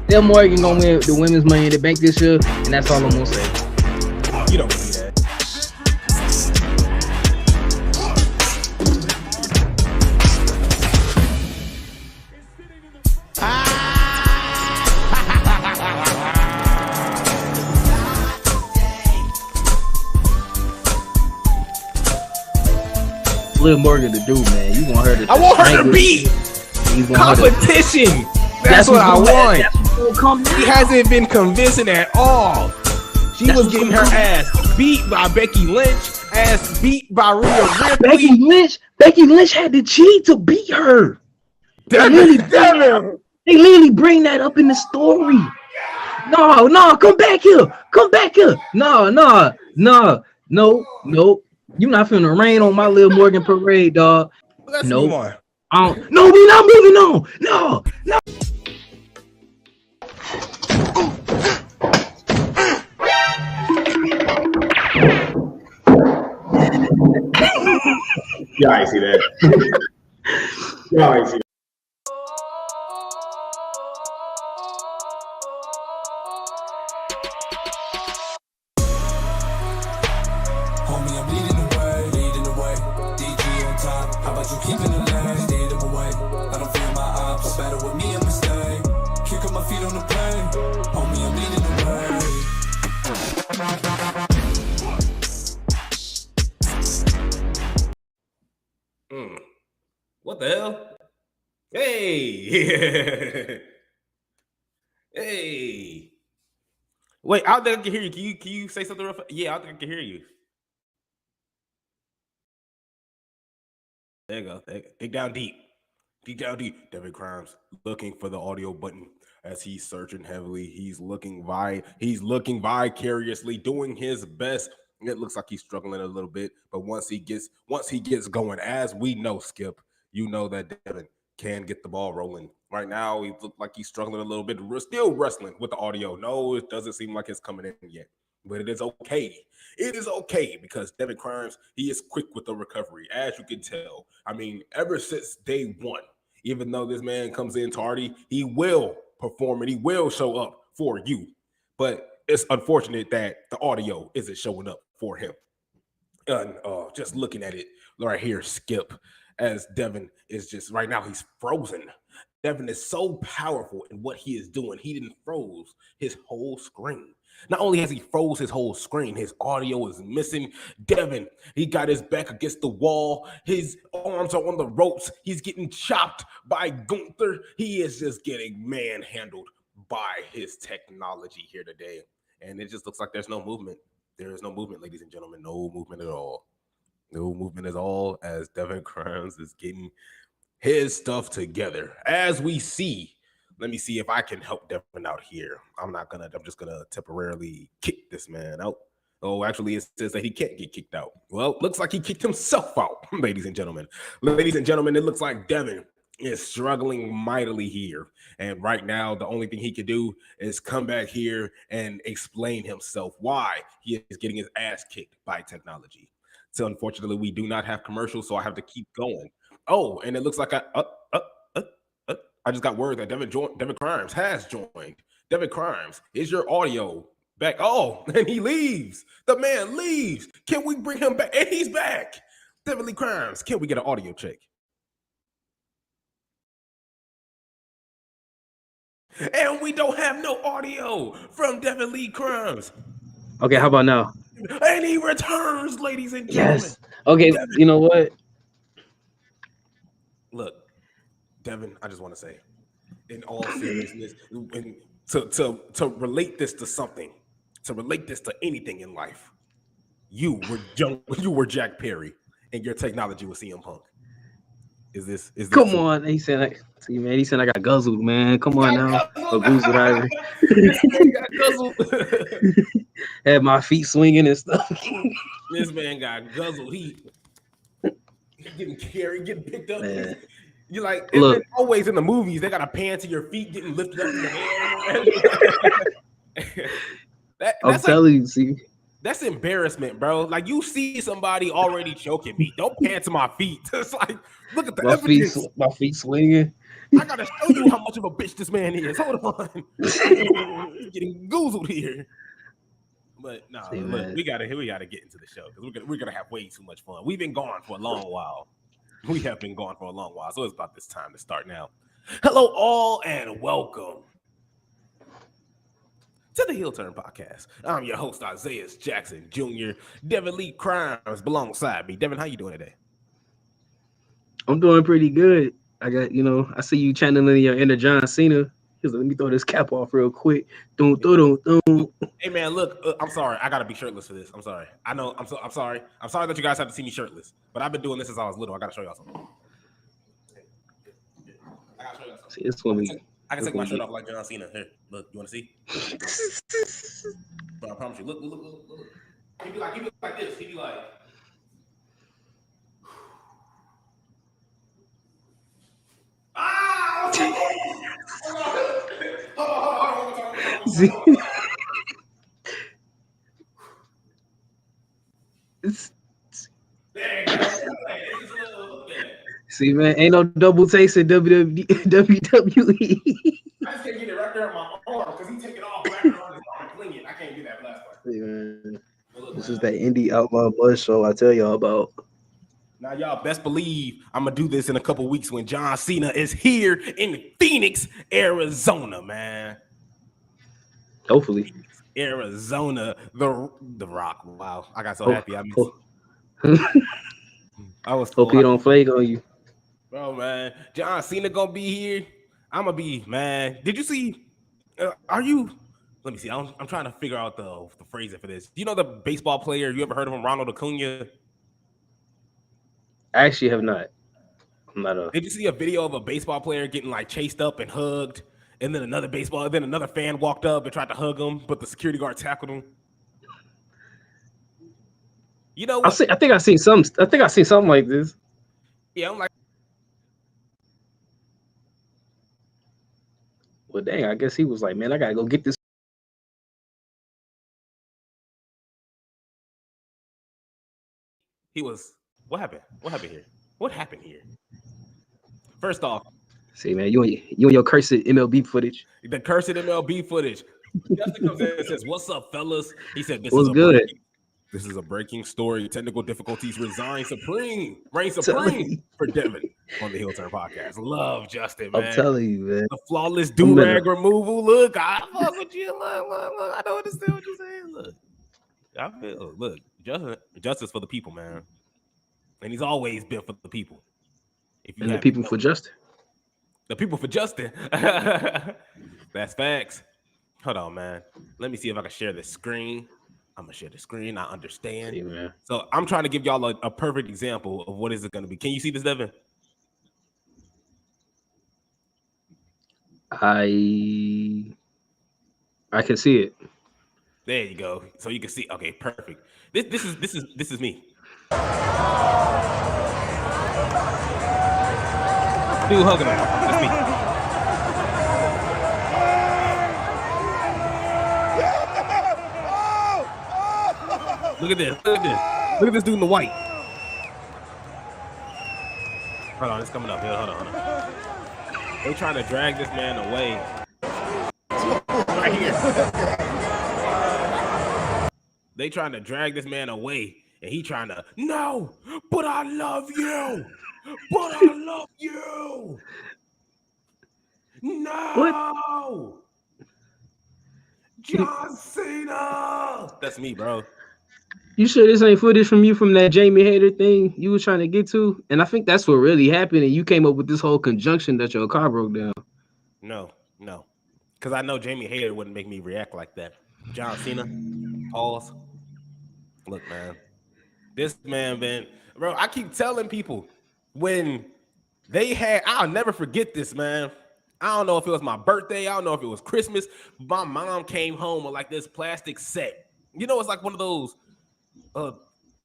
Liv Morgan gonna win the women's Money in the Bank this year, and that's all I'm gonna say. You don't believe that. Liv Morgan to do, man. You want her to? I want her to beat competition. That's what I want. He hasn't been convincing at all. She was getting her ass beat by Becky Lynch, ass beat by Rhea Ripley. Becky Lynch had to cheat to beat her. They literally bring that up in the story. No, come back here. No. You not finna rain on my Liv Morgan parade, dog. Let's move on. No, we not moving on. No. Y'all ain't see that. Y'all ain't see that. Homie, I'm leading the way. DG on top. How about you keeping the lane? Stay them away. I don't feel my ops. Better with me, I'ma stay. Kick up my feet on the plane. Homie, I'm leading the way. What the hell? Hey. Hey. Wait, I don't think I can hear you. Can you say something real fast? Yeah, I don't think I can hear you. There you go. Dig down deep. Devin Crimes looking for the audio button as he's searching heavily. He's looking vicariously, doing his best. It looks like he's struggling a little bit, but once he gets going, as we know, Skip, you know that Devin can get the ball rolling. Right now, he looks like he's struggling a little bit. We're still wrestling with the audio. No, it doesn't seem like it's coming in yet, but it is okay. It is okay because Devin Crimes, he is quick with the recovery, as you can tell. I mean, ever since day one, even though this man comes in tardy, he will perform and he will show up for you. But it's unfortunate that the audio isn't showing up for him. And just looking at it right here, Skip, as Devin is just right now, he's frozen. Devin is so powerful in what he is doing. He didn't froze his whole screen. Not only has he froze his whole screen, his audio is missing. Devin, he got his back against the wall. His arms are on the ropes. He's getting chopped by Gunther. He is just getting manhandled by his technology here today. And it just looks like there's no movement. There is no movement, ladies and gentlemen. No movement at all. No movement at all as Devin Crimes is getting his stuff together. As we see, let me see if I can help Devin out here. I'm just gonna temporarily kick this man out. Oh, actually, it says that he can't get kicked out. Well, looks like he kicked himself out, ladies and gentlemen. Ladies and gentlemen, it looks like Devin is struggling mightily here. And right now, the only thing he can do is come back here and explain himself why he is getting his ass kicked by technology. So unfortunately, we do not have commercials, so I have to keep going. Oh, and it looks like I just got word that Devin Crimes has joined. Devin Crimes, is your audio back? Oh, and he leaves. The man leaves. Can we bring him back? And he's back. Devin Lee Crimes, can we get an audio check? And we don't have no audio from Devin Lee Crimes. Okay, how about now? And he returns, ladies and gentlemen. Yes. Okay, Devin. You know what? Look, Devin, I just want to say, in all seriousness, to relate this to something, to relate this to anything in life, you were Jack Perry, and your technology was CM Punk. Is this Come true? on, he said, see, man, he said I got guzzled, man. Come on now, got guzzled. Had my feet swinging and stuff. This man got guzzled. He getting carried, getting picked up. Man. You're like, look, always in the movies, they got a pan to your feet getting lifted up in the air. I'm telling you, see. That's embarrassment, bro. Like you see somebody already choking me. Don't pan to my feet. It's like, look at the evidence. My feet swinging. I gotta show you how much of a bitch this man is. Hold on. He's getting goozled here. But nah, See, look, man. we gotta get into the show because we're gonna have way too much fun. We've been gone for a long while. We have been gone for a long while, so it's about this time to start now. Hello, all, and welcome to the Heel Turn Podcast. I'm your host, Isaiah Jackson Jr. Devin Lee Crimes alongside me. Devin, how you doing today? I'm doing pretty good. I got, I see you channeling your inner John Cena. He's like, let me throw this cap off real quick. Doom. Hey man, look, I'm sorry. I gotta be shirtless for this. I'm sorry. I know. I'm sorry. I'm sorry that you guys have to see me shirtless. But I've been doing this since I was little. I gotta show y'all something. I gotta show y'all something. See, it's when I can take my shirt off like John Cena. Here, look. You want to see? Bro, I promise you. Look. He'd be like this. He'd be like. Ah! See? See, man, ain't no double takes in WWE. I just can't get it right there on my arm because he take it off right there on his arm and fling it. I can't do that last part. See, man, this is that indie Outlaw Buzz show I tell y'all about. Now, y'all best believe I'm going to do this in a couple weeks when John Cena is here in Phoenix, Arizona, man. Hopefully. Arizona, the Rock. Wow, I got so happy. I was hope he don't flake on you. Bro, man. John Cena going to be here. I'm going to be, man. Did you see, let me see. I'm trying to figure out the phrasing for this. Do you know the baseball player? You ever heard of him, Ronald Acuna? I actually have not. Did you see a video of a baseball player getting like chased up and hugged, and then another fan walked up and tried to hug him, but the security guard tackled him? You know what? I think I seen something like this. Yeah, I'm like, well, dang, I guess he was like, man, I gotta go get this. What happened? What happened here? What happened here? First off, see, man, you and your cursed MLB footage. The cursed MLB footage. Justin comes in and says, "What's up, fellas?" He said, "This is a breaking story. Technical difficulties reign supreme for Devin on the Heel Turn Podcast." Love Justin, man. I'm telling you, man. The flawless do-rag removal. Look, I fuck with you. Look. I don't understand what you're saying. Look, justice for the people, man. And he's always been for the people. And the people for Justin. The people for Justin. That's facts. Hold on, man. Let me see if I can share the screen. I'm gonna share the screen. I understand. See, man. So I'm trying to give y'all a perfect example of what is it gonna be. Can you see this, Devin? I can see it. There you go. So you can see. Okay, perfect. This is me. Dude hugging him. That's me. Look at this. Look at this dude in the white. Hold on, it's coming up here. Hold on. They trying to drag this man away. Right here. They trying to drag this man away, and he trying to, no, but I love you. But I love you. No. What? John Cena. That's me, bro. You sure this ain't footage from you from that Jamie Hader thing you was trying to get to? And I think that's what really happened. And you came up with this whole conjunction that your car broke down. No. Because I know Jamie Hader wouldn't make me react like that. John Cena, pause. Look, man. This man, bro, I keep telling people when I'll never forget this, man. I don't know if it was my birthday. I don't know if it was Christmas. My mom came home with like this plastic set. You know, it's like one of those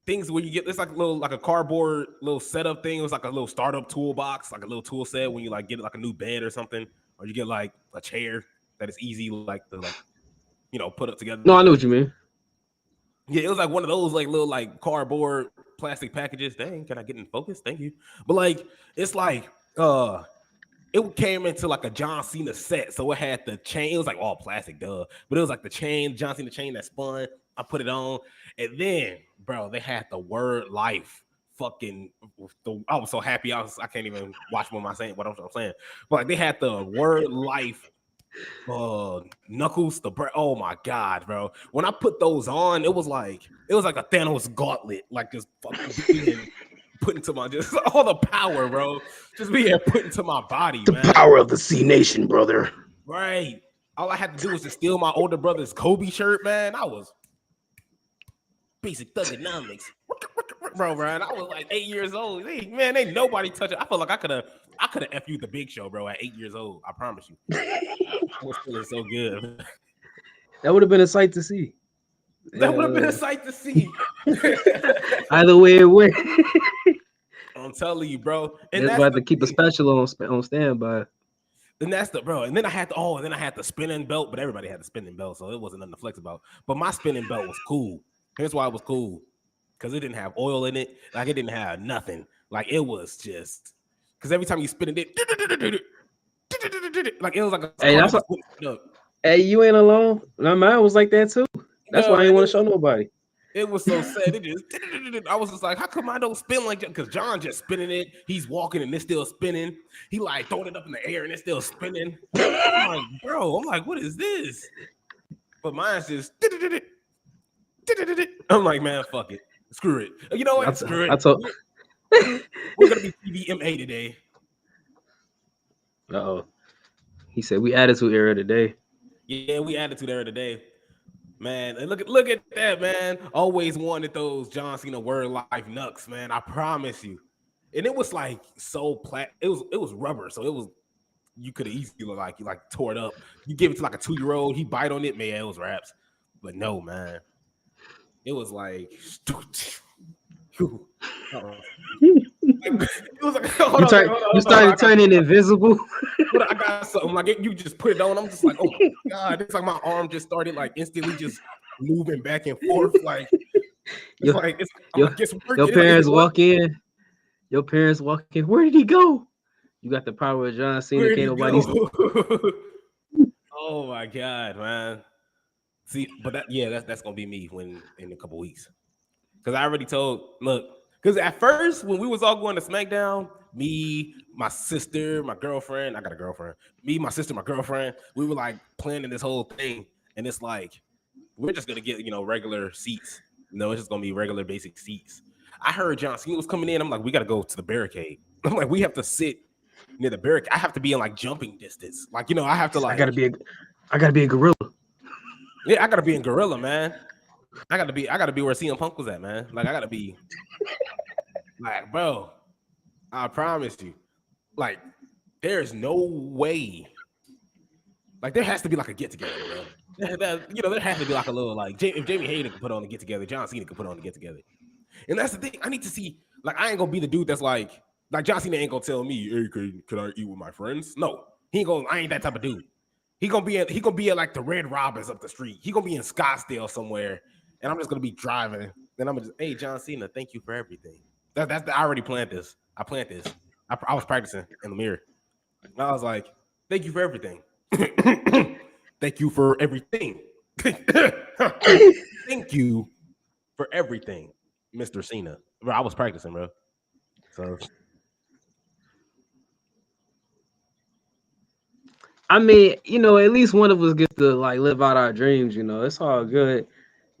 things where you get, it's like a cardboard little setup thing. It was like a little startup toolbox, like a little tool set when you like get like a new bed or something, or you get like a chair that is easy, like to put up together. No, I know what you mean. Yeah, it was like one of those like little like cardboard plastic packages. Dang, can I get in focus? Thank you. But like, it's like it came into like a John Cena set, so it had the chain. It was like all plastic, duh. But it was like the chain, John Cena chain that spun. I put it on, and then, bro, they had the word life. Fucking, I was so happy. I can't even watch what I'm saying. What I'm saying, but like, they had the word life. Knuckles, oh my god, bro. When I put those on, it was like a Thanos gauntlet, like just fucking being put into my just all the power, bro. Just being put into my body, the man. power of the C Nation, brother. Right. All I had to do was just steal my older brother's Kobe shirt, man. I was basic thugonomics. Bro, man, I was like 8 years old. Man, ain't nobody touching. I felt like I could have FU'd the Big Show, bro, at 8 years old. I promise you. I was feeling so good. That would have been a sight to see. That would have been a sight to see. Either way it went. I'm telling you, bro. And that's about to keep a special on standby. And that's the bro. And then I had the spinning belt, but everybody had the spinning belt, so it wasn't nothing to flex about. But my spinning belt was cool. Here's why it was cool. Because it didn't have oil in it. Like it didn't have nothing. Like it was just because every time you spin it, like it was like hey, you ain't alone. My mine was like that too. That's why I didn't want to show nobody. It was so sad. It just I was just like, how come I don't spin like that? Because John just spinning it. He's walking and it's still spinning. He like throwing it up in the air and it's still spinning. I'm like, bro, I'm like, what is this? But mine's just I'm like, man, fuck it. Screw it. You know what? Screw it. We're gonna be TVMA today. Uh-oh. He said we attitude era today. Yeah, we attitude era today. Man, and look at that, man. Always wanted those John Cena word life nucks, man. I promise you. And it was like so it was rubber, so it was you could have easily like tore it up. You give it to like a 2-year-old, he bite on it, man, it was raps. But no, man. It was like it was like, you started turning invisible. But I got something like you just put it on. I'm just like, oh my god! It's like my arm just started like instantly just moving back and forth. Like, your parents walk in. Your parents walk in. Where did he go? You got the power of John Cena. Can't nobody. Oh my god, man! See, but that's gonna be me in a couple weeks. Because I already told, look, because at first when we was all going to SmackDown, me, my sister, my girlfriend, I got a girlfriend, me, my sister, my girlfriend, we were like planning this whole thing. And it's like, we're just going to get, regular seats. It's just going to be regular basic seats. I heard John Cena was coming in. I'm like, we got to go to the barricade. I'm like, we have to sit near the barricade. I have to be in like jumping distance. Like, I have to like. I gotta be a gorilla. Yeah, I gotta be in gorilla, man. I gotta be where CM Punk was at, man. Like I gotta be like, bro, I promise you. Like, there's no way. Like, there has to be like a get together, bro. There has to be like a little like if Jamie Hayden could put on a get together, John Cena could put on a get together. And that's the thing. I need to see, like, I ain't gonna be the dude that's like John Cena ain't gonna tell me, hey, can I eat with my friends? No, I ain't that type of dude. He gonna be at like the Red Robins up the street. He gonna be in Scottsdale somewhere. And I'm just gonna be driving, and I'm just, hey, John Cena, thank you for everything. I already planned this. I planned this. I was practicing in the mirror. And I was like, thank you for everything. Thank you for everything. Thank you for everything, Mr. Cena. Bro, I was practicing, bro. So, I mean, at least one of us gets to like live out our dreams. It's all good.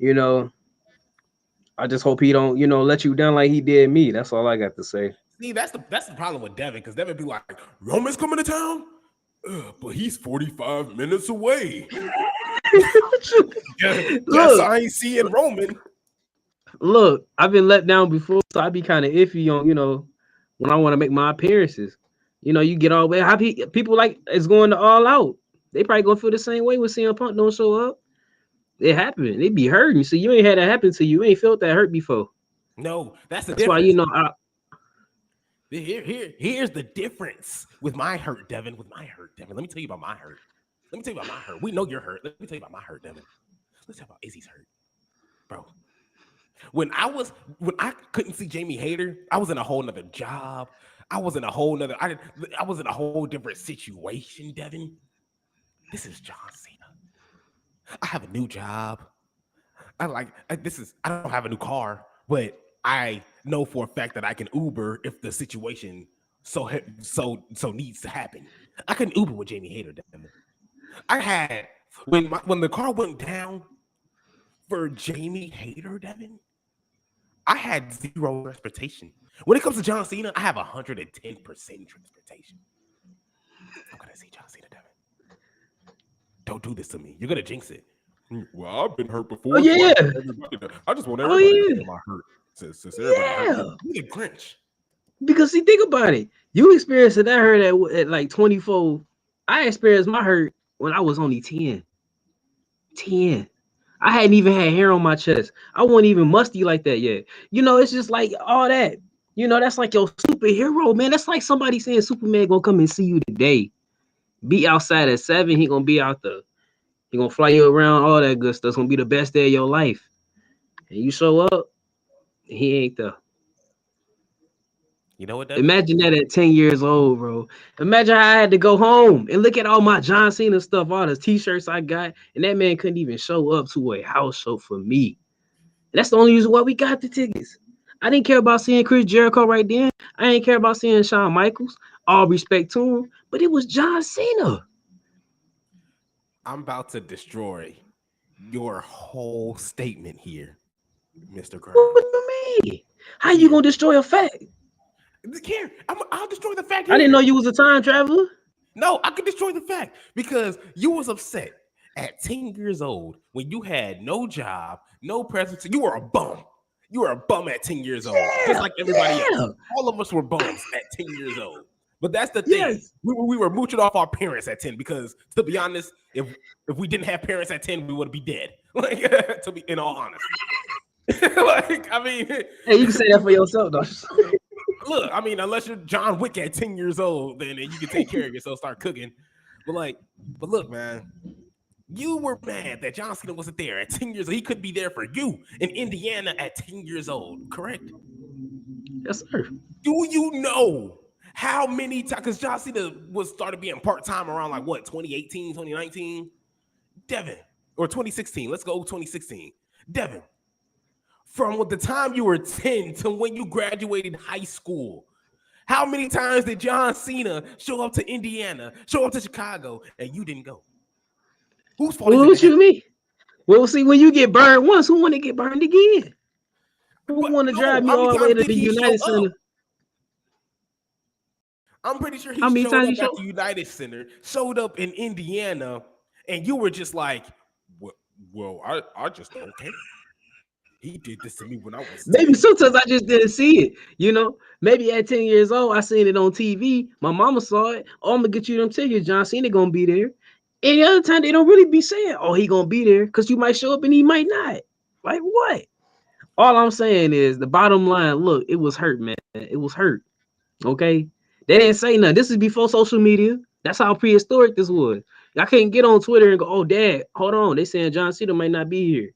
I just hope he don't, let you down like he did me. That's all I got to say. See, that's the problem with Devin, because Devin be like, Roman's coming to town, but he's 45 minutes away. Yes, I ain't seeing Roman. Look, I've been let down before, so I be kind of iffy on, when I want to make my appearances. You get all the way. How people like it's going to All Out. They probably gonna feel the same way when CM Punk don't show up. It happened. They be hurting. So you ain't had that happen to you. You ain't felt that hurt before. No, that's difference. Why here's the difference with my hurt, Devin. With my hurt, Devin. Let me tell you about my hurt. We know you're hurt. Let me tell you about my hurt, Devin. Let's talk about Izzy's hurt, bro. When I couldn't see Jamie Hayter, I was in a whole nother job. I was in a whole nother. I was in a whole different situation, Devin. This is John Cena. I have a new job. I don't have a new car, but I know for a fact that I can Uber if the situation so needs to happen. I couldn't Uber with Jamie Hayter, Devin. I had when the car went down for Jamie Hayter, Devin. I had zero transportation. When it comes to John Cena, I have 110% transportation. I'm gonna see John Cena, Devin. Don't do this to me. You're gonna jinx it. Well, I've been hurt before. Oh yeah. I just want everybody to know my hurt. Since everybody hurt. You get Grinch. Because see, think about it. You experienced that hurt at like 24. I experienced my hurt when I was only 10. 10. I hadn't even had hair on my chest. I wasn't even musty like that yet. You know, it's just like all that. You know, that's like your superhero, man. That's like somebody saying Superman gonna come and see you today. Be outside at 7. He gonna be out there. He gonna fly you around, all that good stuff. It's gonna be the best day of your life. And you show up, he ain't there. You know what? Devin? Imagine that at 10 years old, bro. Imagine how I had to go home and look at all my John Cena stuff, all the t-shirts I got, and that man couldn't even show up to a house show for me. And that's the only reason why we got the tickets. I didn't care about seeing Chris Jericho right then. I didn't care about seeing Shawn Michaels. All respect to him, but it was John Cena. I'm about to destroy your whole statement here, Mr. Grimes. What do you mean? How you gonna destroy a fact? I'll destroy the fact here. I didn't know you was a time traveler. No, I could destroy the fact because you was upset at 10 years old when you had no job, no presence. You were a bum. You were a bum at 10 years old, just like everybody else. All of us were bums at 10 years old. But that's the thing. Yes. We were mooching off our parents at 10 because, to be honest, if we didn't have parents at 10, we would be dead. Like, to be in all honesty. Like, I mean, hey, you can say that for yourself, though. Look, I mean, unless you're John Wick at 10 years old, then you can take care of yourself, start cooking. But look, man, you were mad that John Cena wasn't there at 10 years old. He could be there for you in Indiana at 10 years old, correct? Yes, sir. Do you know how many times? Because John Cena started being part-time around like what, 2018, 2019? Devin, or 2016. Let's go 2016. Devin. From the time you were 10 to when you graduated high school, how many times did John Cena show up to Indiana, show up to Chicago, and you didn't go? Whose fault is it? What you mean? Well, see, when you get burned once, who want to get burned again? Who want to drive me all the way to the United Center? I'm pretty sure he showed up at the United Center, showed up in Indiana, and you were just like, well, I just don't care. He did this to me when I was 10. Maybe sometimes I just didn't see it. You know, maybe at 10 years old, I seen it on TV. My mama saw it. Oh, I'm gonna get you them tickets. John Cena gonna be there. Any other time they don't really be saying, oh, he gonna be there, because you might show up and he might not. Like what? All I'm saying is the bottom line. Look, it was hurt, man. It was hurt. Okay, they didn't say nothing. This is before social media. That's how prehistoric this was. I couldn't get on Twitter and go, oh, Dad, hold on. They saying John Cena might not be here.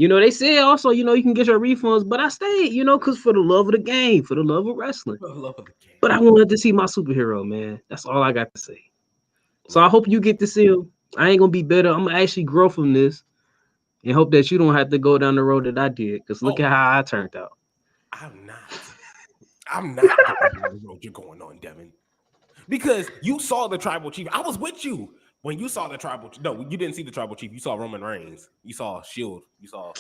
You know, they said also, you know, you can get your refunds, but I stayed, you know, because for the love of the game, for the love of wrestling. For the love of the game. But I wanted to see my superhero, man. That's all I got to say. So I hope you get to see him. I ain't going to be better. I'm going to actually grow from this and hope that you don't have to go down the road that I did, because look at how I turned out. I'm not going down the road you're going on, Devin. Because you saw the tribal chief. I was with you. When you saw the tribal, no, you didn't see the tribal chief. You saw Roman Reigns. You saw Shield. You saw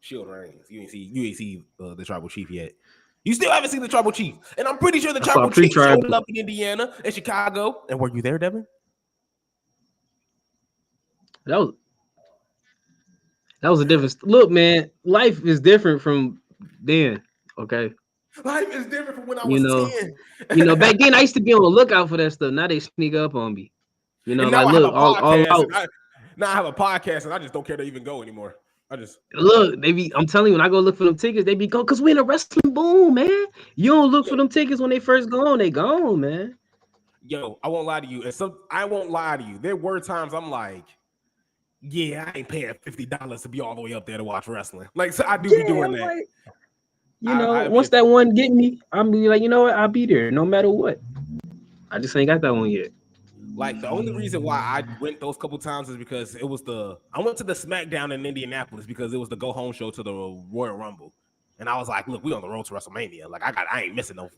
Shield Reigns. You ain't see the tribal chief yet. You still haven't seen the tribal chief, and I'm pretty sure the tribal chief showed up in Indiana and Chicago. And were you there, Devin? That was a different look, man. Life is different from then. Okay. Life is different from when I was 10. You know, back then I used to be on the lookout for that stuff. Now they sneak up on me. You know, like look, all out. Now I have a podcast and I just don't care to even go anymore. I'm telling you, when I go look for them tickets, they be gone because we're in a wrestling boom, man. You don't look for them tickets when they first gone, they gone, man. Yo, I won't lie to you. I won't lie to you. There were times I'm like, yeah, I ain't paying $50 to be all the way up there to watch wrestling. Like, so I do be doing that. Like, I once that one get me, I'm be like, you know what? I'll be there no matter what. I just ain't got that one yet. Like, the only reason why I went those couple times is because it was I went to the SmackDown in Indianapolis because it was the go home show to the Royal Rumble. And I was like, look, we on the road to WrestleMania. Like, I ain't missing no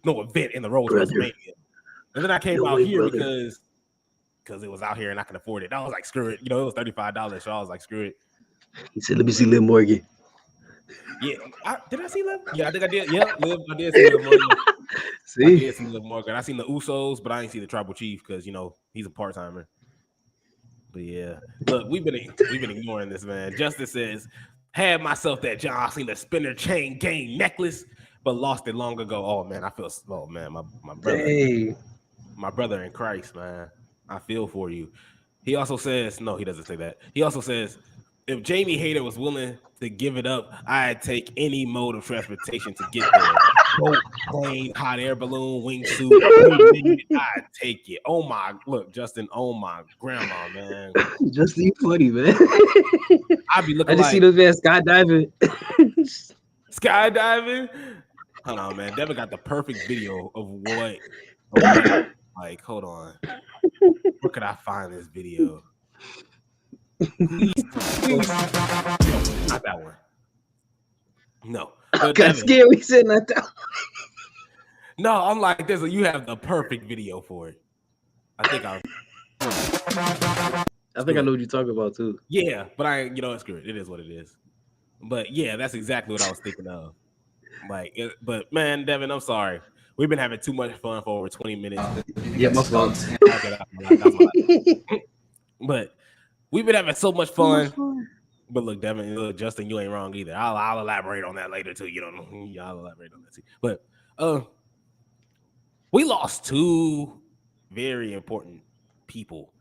event in the road to WrestleMania. And then I came out here because it was out here and I could afford it. I was like, screw it. It was $35. So I was like, screw it. He said, let me see Liv Morgan. Yeah. Did I see Liv? Yeah, I think I did. Yeah, Liv. I did see Liv Morgan. I did see Liv Morgan. I seen the Usos, but I ain't see the Tribal Chief because, he's a part-timer. But yeah, look, we've been ignoring this, man. Justice says, had myself that John Cena spinner chain game necklace, but lost it long ago. Oh man, my brother, my brother in Christ, man. I feel for you. He also says, no, he doesn't say that. He also says, if Jamie Hayter was willing to give it up, I'd take any mode of transportation to get there. Boat, plane, hot air balloon, wingsuit, I'd take it. Oh my, look, Justin, oh my grandma, man. Justin, you funny, man. I'd be looking I just see those man skydiving. Skydiving? Hold on, man. Devin got the perfect video of what like, hold on. Where could I find this video? Please. Not that one. No. I got scared we said not that one. No, I'm like, you have the perfect video for it. I think I know what you're talking about too. Yeah, but it's good. It is what it is. But yeah, that's exactly what I was thinking of. Like, but man, Devin, I'm sorry. We've been having too much fun for over 20 minutes. Yeah, my fault. But we've been having so much fun. But look, Devin, look, Justin, you ain't wrong either. I'll elaborate on that later too. I'll elaborate on that too. But we lost two very important people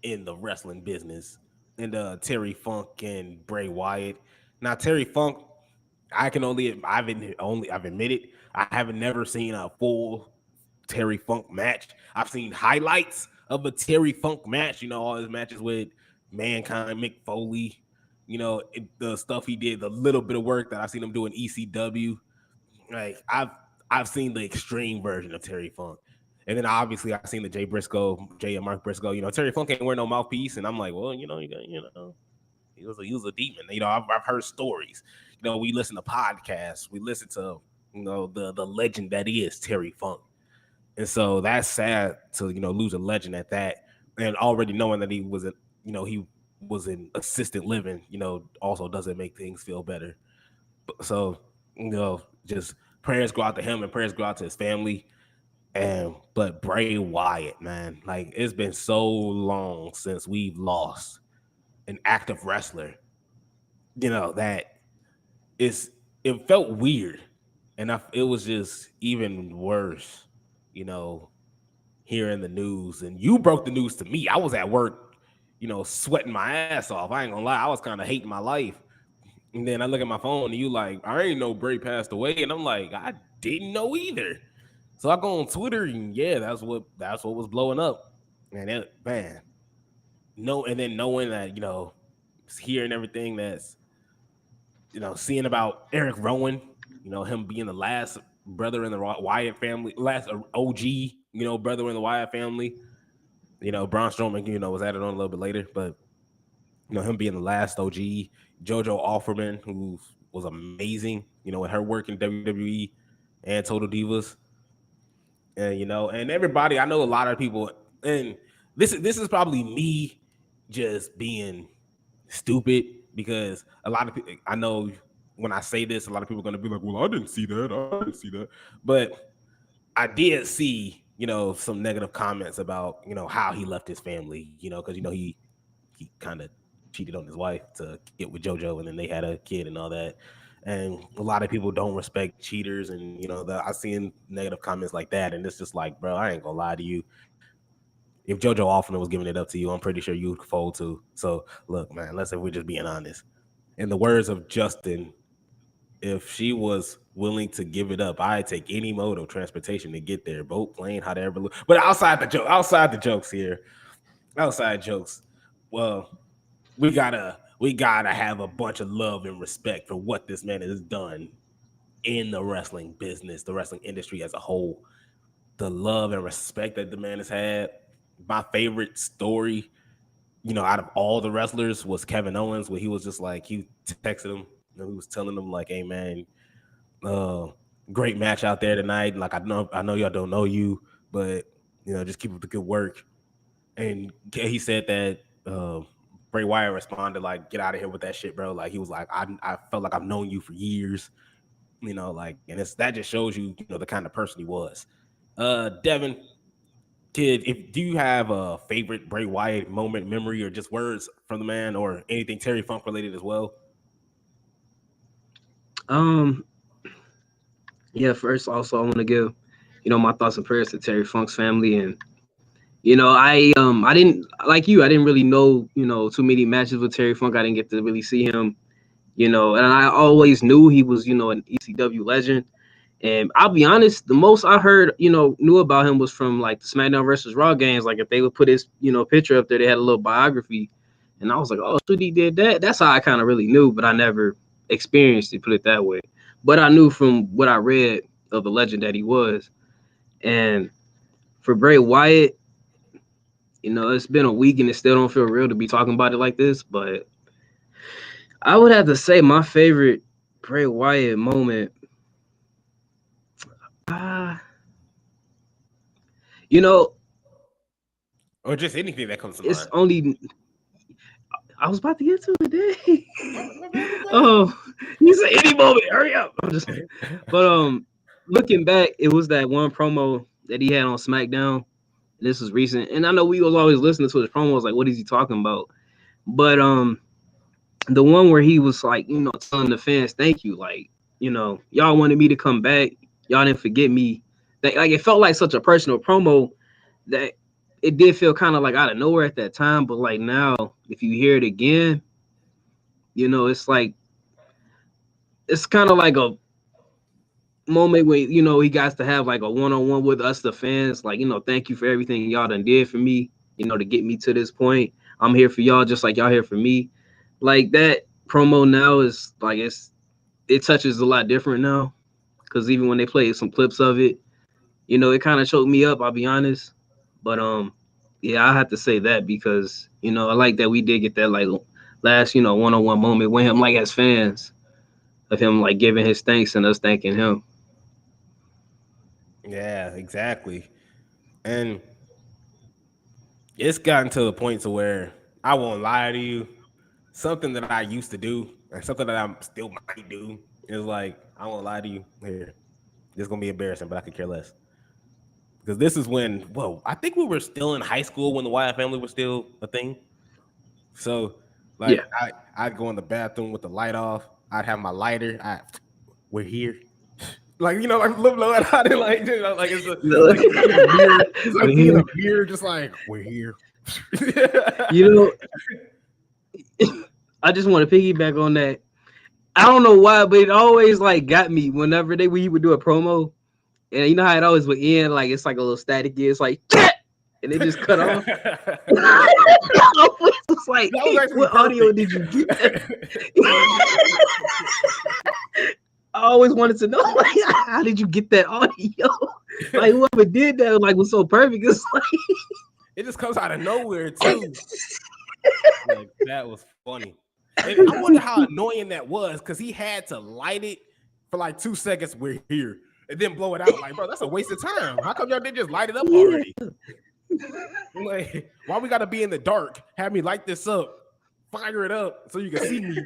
in the wrestling business, and Terry Funk and Bray Wyatt. Now, Terry Funk, I've admitted I haven't never seen a full Terry Funk match. I've seen highlights of a Terry Funk match. All his matches with Mankind, Mick Foley. The stuff he did, the little bit of work that I've seen him do in ECW. Like I've seen the extreme version of Terry Funk. And then obviously I've seen the Jay and Mark Briscoe. Terry Funk ain't wear no mouthpiece. And I'm like, well, he was a demon. I've heard stories. We listen to podcasts. We listen to, the legend that is Terry Funk. And so that's sad to, lose a legend at that. And already knowing that he was in assisted living, also doesn't make things feel better. So, just prayers go out to him and prayers go out to his family. But Bray Wyatt, man, like it's been so long since we've lost an active wrestler, that it felt weird. And it was just even worse, hearing the news. And you broke the news to me. I was at work, sweating my ass off. I ain't gonna lie. I was kind of hating my life. And then I look at my phone and you like, I ain't know Bray passed away. And I'm like, I didn't know either. So I go on Twitter and yeah, that's what was blowing up. And and then knowing that, hearing everything that's, seeing about Eric Rowan, him being the last brother in the Wyatt family, last OG, brother in the Wyatt family. Braun Strowman, was added on a little bit later, but him being the last OG, JoJo Offerman, who was amazing, with her work in WWE and Total Divas. And and everybody, I know a lot of people, and this is probably me just being stupid, because a lot of people, I know when I say this, a lot of people are going to be like, well, I didn't see that. But I did see, some negative comments about, how he left his family, because, he kind of cheated on his wife to get with JoJo, and then they had a kid and all that. And a lot of people don't respect cheaters, and, I've seen negative comments like that. And it's just like, bro, I ain't gonna lie to you. If JoJo Offerman was giving it up to you, I'm pretty sure you would fold too. So look, man, let's say we're just being honest. In the words of Justin, if she was willing to give it up, I'd take any mode of transportation to get there. Boat, plane, hot air balloon. But outside the jokes here, well, we gotta have a bunch of love and respect for what this man has done in the wrestling business, the wrestling industry as a whole. The love and respect that the man has had. My favorite story, out of all the wrestlers was Kevin Owens, where he was just like, he texted him, he was telling him like, hey man, great match out there tonight. Like I know y'all don't know you, but just keep up the good work. And he said that Bray Wyatt responded like, get out of here with that shit, bro. Like he was like, I felt like I've known you for years, like, and that just shows you, the kind of person he was. Devin, kid, do you have a favorite Bray Wyatt moment, memory, or just words from the man, or anything Terry Funk related as well? Yeah, first also I want to give, my thoughts and prayers to Terry Funk's family. And I didn't, like you, I didn't really know, too many matches with Terry Funk. I didn't get to really see him, and I always knew he was, an ECW legend. And I'll be honest, the most I heard, knew about him was from like the SmackDown versus Raw games. Like if they would put his, picture up there, they had a little biography. And I was like, oh, so he did that. That's how I kind of really knew, but I never experienced it, put it that way. But I knew from what I read of the legend that he was. And for Bray Wyatt, it's been a week and it still don't feel real to be talking about it like this. But I would have to say my favorite Bray Wyatt moment. Or just anything that comes to It's mind. only. I was about to get to it today. Oh, you said any moment. Hurry up. But looking back, it was that one promo that he had on SmackDown. This was recent, and I know we was always listening to his promos. Like, what is he talking about? But the one where he was like, telling the fans, "Thank you." Like, y'all wanted me to come back. Y'all didn't forget me. Like, it felt like such a personal promo that it did feel kind of like out of nowhere at that time. But like now, if you hear it again, it's like it's kind of like a moment where he got to have like a one-on-one with us, the fans. Like, thank you for everything y'all done did for me. To get me to this point. I'm here for y'all, just like y'all here for me. Like that promo now is like it touches a lot different now. Because even when they played some clips of it, it kind of choked me up. I'll be honest, but yeah, I have to say that because I like that we did get that like last one-on-one moment with him, like as fans, of him like giving his thanks and us thanking him. Yeah, exactly. And it's gotten to the point to where I won't lie to you. Something that I used to do and something that I still might do is like, I won't lie to you here. This is gonna be embarrassing, but I could care less. Because this is when, I think we were still in high school when the Wyatt family was still a thing. So, like, Yeah. I'd go in the bathroom with the light off. I'd have my lighter. We're here. Like, like little blood out it, like it's a mirror. It's like being a mirror, just like we're here. I just want to piggyback on that. I don't know why, but it always like got me whenever we would do a promo, and you know how it always would end like it's like a little static. It's like, and it just cut off. It's like, what perfect audio did you get? I always wanted to know, like, how did you get that audio? Like, whoever did that, like, was so perfect. It's like it just comes out of nowhere too. Like, that was funny. And I wonder how annoying that was because he had to light it for like 2 seconds. We're here, and then blow it out. Like, bro, that's a waste of time. How come y'all didn't just light it up already? Like, why we gotta be in the dark? Have me light this up, fire it up so you can see me,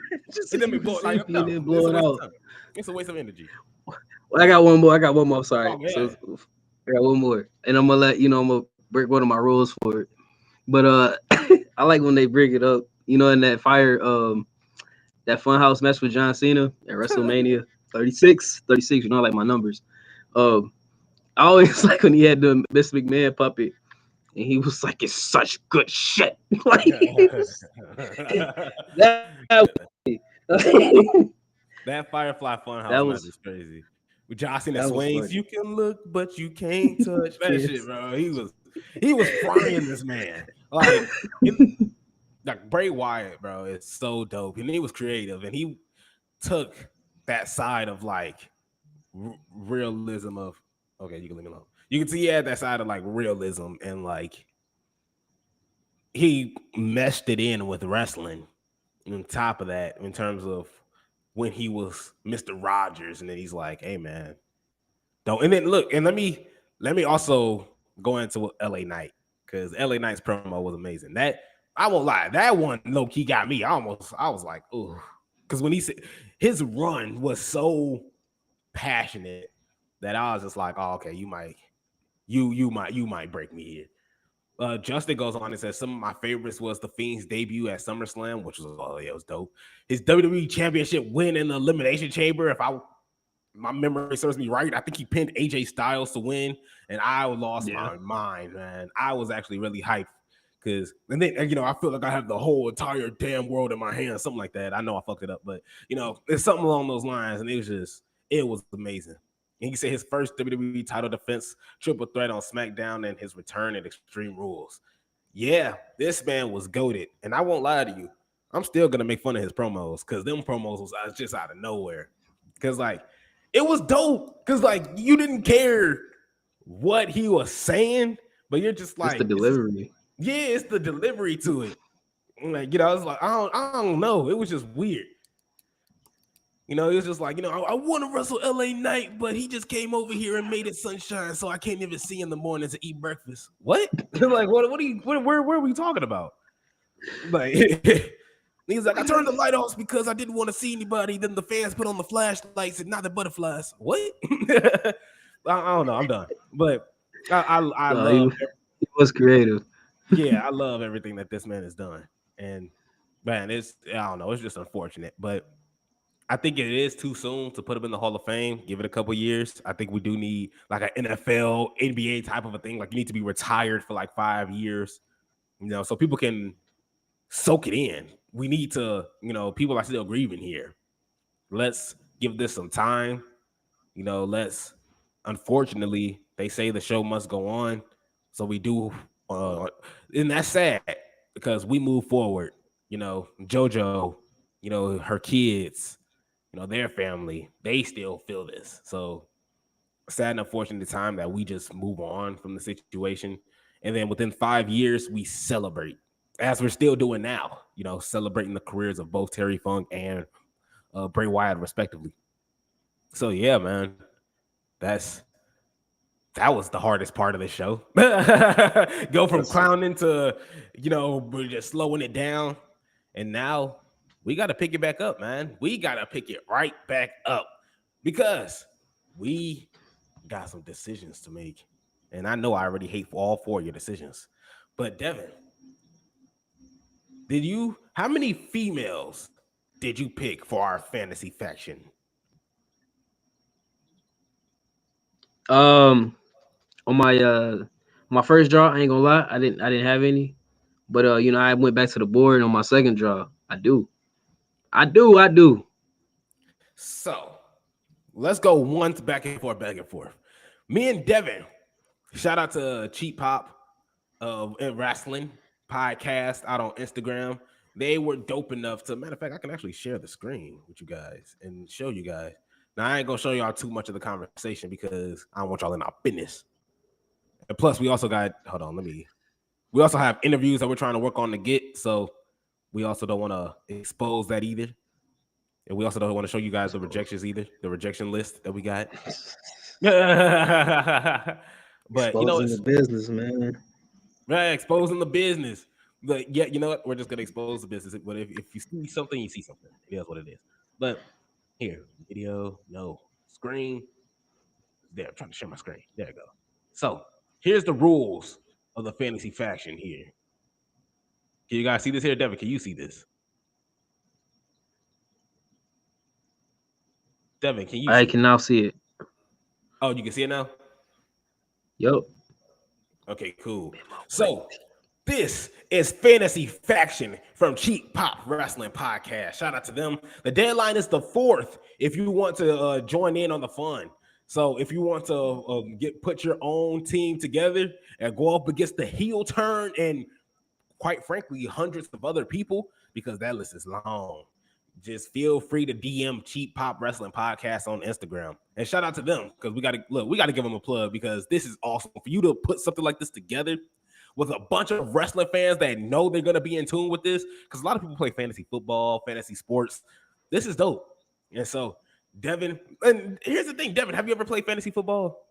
and then blow it like no, blow it out. It's a waste of energy. Well, I got one more. Sorry. So I got one more, and I'm gonna let I'm gonna break one of my rules for it. But I like when they bring it up. In that that Funhouse match with John Cena at WrestleMania 36. I like my numbers. I always like when he had the Miss McMahon puppet. And he was like, "It's such good shit." Like that Firefly Funhouse match is crazy. With John Cena swings, you can look, but you can't touch that shit, bro. He was frying this man. Like like Bray Wyatt, bro, is so dope, and he was creative, and he took that side of like realism of okay, you can leave me alone. You can see he had that side of like realism, and like he meshed it in with wrestling. On top of that, in terms of when he was Mr. Rogers, and then he's like, "Hey, man, don't." And then look, and let me also go into LA Knight because LA Knight's promo was amazing. That I won't lie, that one low key got me. I was like, "Ooh," because when he said his run was so passionate that I was just like, "Oh, okay, you might break me here." Justin goes on and says some of my favorites was the Fiend's debut at SummerSlam, which was it was dope. His WWE Championship win in the Elimination Chamber. If my memory serves me right, I think he pinned AJ Styles to win, and I lost my mind, man. I was actually really hyped because, and then I feel like I have the whole entire damn world in my hands, something like that. I know I fucked it up, but it's something along those lines, and it was amazing. And he said his first WWE title defense, triple threat on SmackDown, and his return at Extreme Rules. Yeah, this man was goated. And I won't lie to you, I'm still going to make fun of his promos because them promos was just out of nowhere. Because, like, it was dope. Because, like, you didn't care what he was saying, but you're just like. It's the delivery. It's the delivery to it. Like, I was like, I don't know. It was just weird. It was just like, I want to wrestle LA Knight, but he just came over here and made it sunshine, so I can't even see in the morning to eat breakfast. What? Like, where are we talking about? Like, he's like, I turned the light off because I didn't want to see anybody. Then the fans put on the flashlights and not the butterflies. What? I don't know. I'm done. But I love. He was creative. Yeah, I love everything that this man has done. And man, I don't know. It's just unfortunate, but I think it is too soon to put him in the Hall of Fame. Give it a couple years. I think we do need like an NFL, NBA type of a thing. Like you need to be retired for like 5 years, so people can soak it in. We need to, people are still grieving here. Let's give this some time. Unfortunately, they say the show must go on. So we do, and that's sad because we move forward. JoJo, her kids, their family, they still feel this. So sad and unfortunate time that we just move on from the situation. And then within 5 years, we celebrate as we're still doing now, celebrating the careers of both Terry Funk and Bray Wyatt, respectively. So, yeah, man, that was the hardest part of the show. Go from clowning to, we're just slowing it down. And now we got to pick it back up, man. We got to pick it right back up because we got some decisions to make. And I know I already hate all 4 of your decisions. But Devin, how many females did you pick for our fantasy faction? On my first draw, I ain't gonna lie, I didn't have any. But I went back to the board on my second draw. I do. So let's go once back and forth. Me and Devin, shout out to Cheap Pop of Wrestling Podcast out on Instagram. They were dope enough to, matter of fact, I can actually share the screen with you guys and show you guys. Now, I ain't going to show y'all too much of the conversation because I don't want y'all in our business. And plus, we also have interviews that we're trying to work on to get. So we also don't want to expose that either. And we also don't want to show you guys the rejections either, the rejection list that we got. But exposing the business, man. Right, exposing the business. But yeah, you know what? We're just gonna expose the business. But if you see something, you see something. It is what it is. But here, video, no screen. There, I'm trying to share my screen. There we go. So here's the rules of the fantasy faction here. Can you guys see this here, Devin? Can you see this? Devin, can you? I can now see it. Oh, you can see it now? Yep. Okay, cool. So this is Fantasy Faction from Cheap Pop Wrestling Podcast. Shout out to them. The deadline is the 4th if you want to join in on the fun. So if you want to put your own team together and go up against the heel turn and quite frankly, hundreds of other people, because that list is long. Just feel free to DM Cheap Pop Wrestling Podcast on Instagram. And shout out to them, because we got to give them a plug, because this is awesome. For you to put something like this together with a bunch of wrestling fans that know they're going to be in tune with this, because a lot of people play fantasy football, fantasy sports. This is dope. And so, Devin, and here's the thing, Devin, have you ever played fantasy football?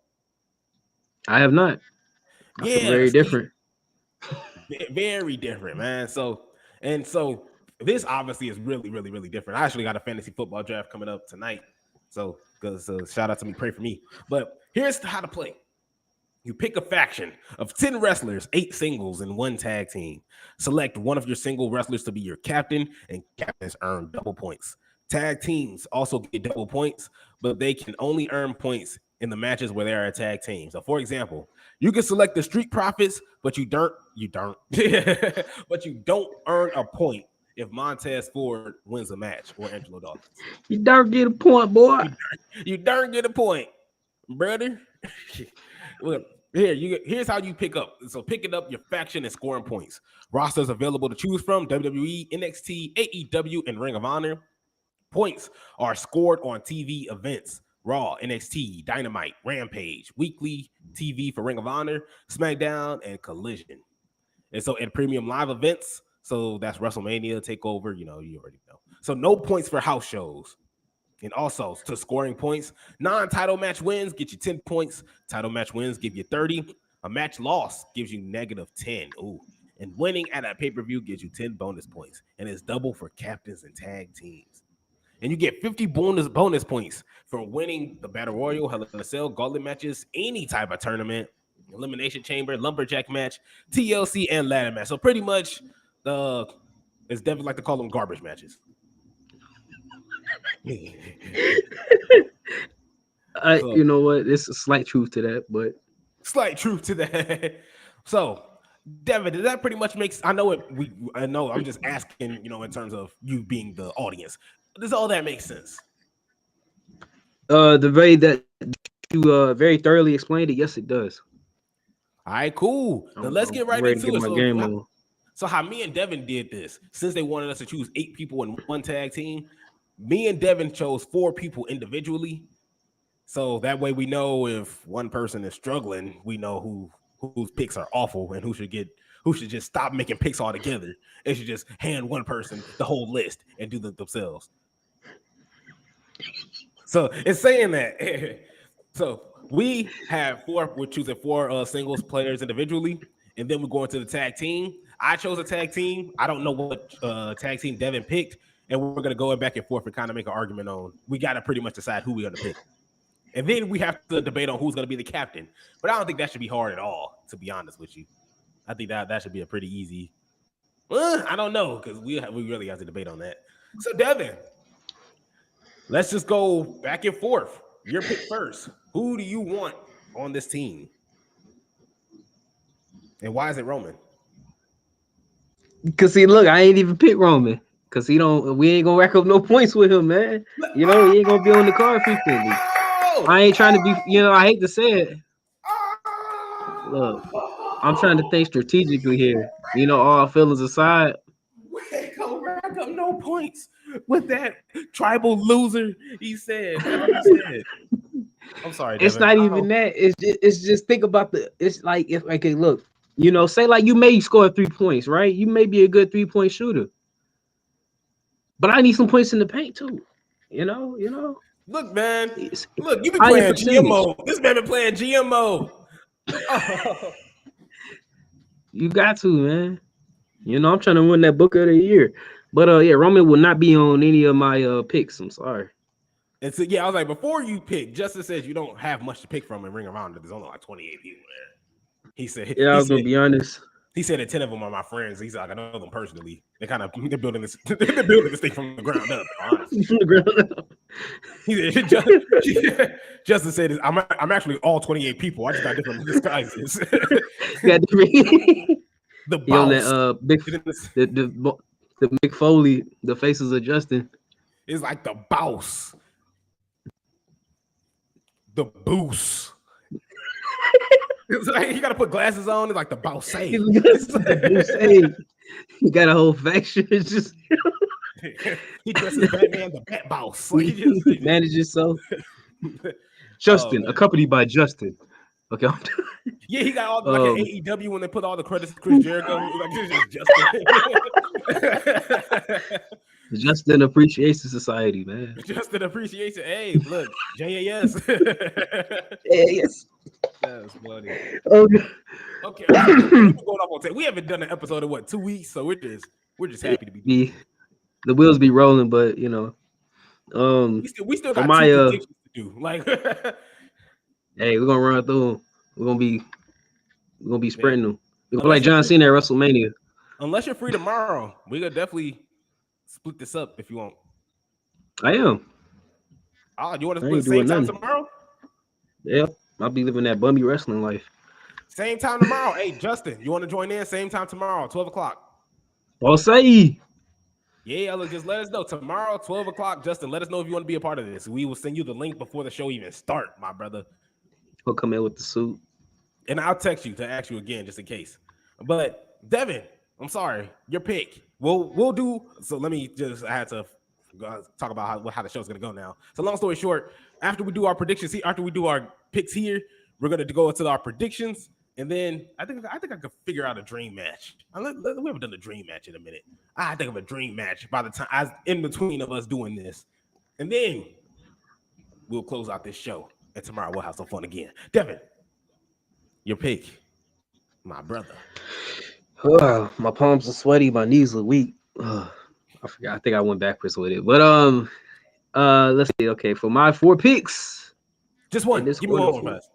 I have not. I feel very different. Very different, man. So this obviously is really, really, really different. I actually got a fantasy football draft coming up tonight. So shout out to me, pray for me. But here's how to play. You pick a faction of 10 wrestlers, 8 singles, and 1 tag team. Select one of your single wrestlers to be your captain, and captains earn double points. Tag teams also get double points, but they can only earn points in the matches where they are a tag team. So, for example, you can select the Street Profits, but you don't earn a point if Montez Ford wins a match or Angelo Dawkins. You don't get a point, boy. You don't get a point, brother. Look, here's how you pick up. So picking up your faction and scoring points. Rosters available to choose from: WWE, NXT, AEW, and Ring of Honor. Points are scored on TV events: Raw, NXT, Dynamite, Rampage, weekly TV for Ring of Honor, SmackDown, and Collision. And so at premium live events, so that's WrestleMania, TakeOver, you already know. So no points for house shows. And also to scoring points, non-title match wins get you 10 points. Title match wins give you 30. A match loss gives you -10. Ooh. And winning at a pay-per-view gives you 10 bonus points. And it's double for captains and tag teams. And you get 50 bonus points for winning the Battle Royal, Hell in a Cell, Gauntlet matches, any type of tournament, Elimination Chamber, Lumberjack match, TLC, and ladder match. So pretty much, it's definitely like to call them garbage matches. You know what? There's a slight truth to that, but slight truth to that. So, Devin, does that pretty much makes? I know. I'm just asking. In terms of you being the audience, does all that make sense? The way that you very thoroughly explained it, yes, it does. All right, cool. Then let's get right into it. So how me and Devin did this, since they wanted us to choose 8 people in one tag team, me and Devin chose 4 people individually. So that way we know if one person is struggling, we know whose picks are awful and who should just stop making picks altogether. They should just hand one person the whole list and do them themselves. So it's saying that. So we have 4. We're choosing 4 singles players individually, and then we're going to the tag team. I chose a tag team. I don't know what tag team Devin picked, and we're going to go back and forth and kind of make an argument on. We got to pretty much decide who we're going to pick. And then we have to debate on who's going to be the captain. But I don't think that should be hard at all, to be honest with you. I think that should be a pretty easy. I don't know, because we really have to debate on that. So, Devin, let's just go back and forth. Your pick first. Who do you want on this team? And why is it Roman? Because see, look, I ain't even pick Roman. Because we ain't gonna rack up no points with him, man. He ain't gonna be on the card frequently. I ain't trying to be, I hate to say it. Look, I'm trying to think strategically here. All feelings aside. We ain't gonna rack up no points with that tribal loser, he said. I'm sorry, Devin. It's not even that. It's just think about it's like, if okay, look, say like you may score 3 points, right? You may be a good 3-point shooter. But I need some points in the paint too. Look, man. Look, you been playing GMO. This man been playing GMO. Oh. You got to, man. I'm trying to win that book of the year. But yeah, Roman will not be on any of my picks. I'm sorry. And so I was like, before you pick, Justin says you don't have much to pick from in Ring of Honor. There's only like 28 people there. He said, I was gonna be honest. He said that 10 of them are my friends. He's like, I know them personally. They're building this thing from the ground up. Honestly. From the ground up. He said, Justin said, I'm actually all 28 people. I just got different disguises. Got different. The boss. The Mick Foley, the faces of Justin. It's like the boss. The boost. It's like you gotta put glasses on. It's like the boss. He got a whole faction. It's just He dresses Batman the Bat Boss. Like, he manages so. just, oh Justin, man. accompanied by Justin. Okay. Yeah, he got all like an um, AEW when they put all the credits to Chris Jericho. Like, this is Justin. Justin Appreciation Society, man. Justin Appreciation. Hey, look, JAS. Yeah, yes. That's funny. Okay. Okay, we've been going off on tape. We haven't done an episode in 2 weeks, so we're just happy to be doing The wheels be rolling, but we still for got my two predictions to do. Like, hey, we're gonna run through them. We're gonna be sprinting them. We're gonna Unless like John Cena at WrestleMania. unless you're free tomorrow, we could definitely split this up if you want. I am. Oh, you want to I split ain't the same doing time nothing. tomorrow? Yeah, I'll be living that bummy wrestling life. Same time tomorrow. Hey, Justin, you want to join in? Same time tomorrow, 12 o'clock. I'll say. Yeah, look, just let us know. Tomorrow, 12 o'clock, Justin, let us know if you want to be a part of this. We will send you the link before the show even start, my brother. He'll come in with the suit. And I'll text you to ask you again, just in case. But, Devin, I'm sorry, your pick. We'll do, so let me just, I had to talk about how the show's going to go now. So long story short, after we do our predictions, after we do our picks here, we're going to go into our predictions. And then I think I could figure out a dream match. We haven't done a dream match in a minute. I think of a dream match by the time in between of us doing this. And then we'll close out this show. And tomorrow we'll have some fun again. Devin, your pick, my brother. My palms are sweaty, my knees are weak. I forgot. I think I went backwards with it. But let's see. Okay, for my 4 picks. Just one. Give me one more pass.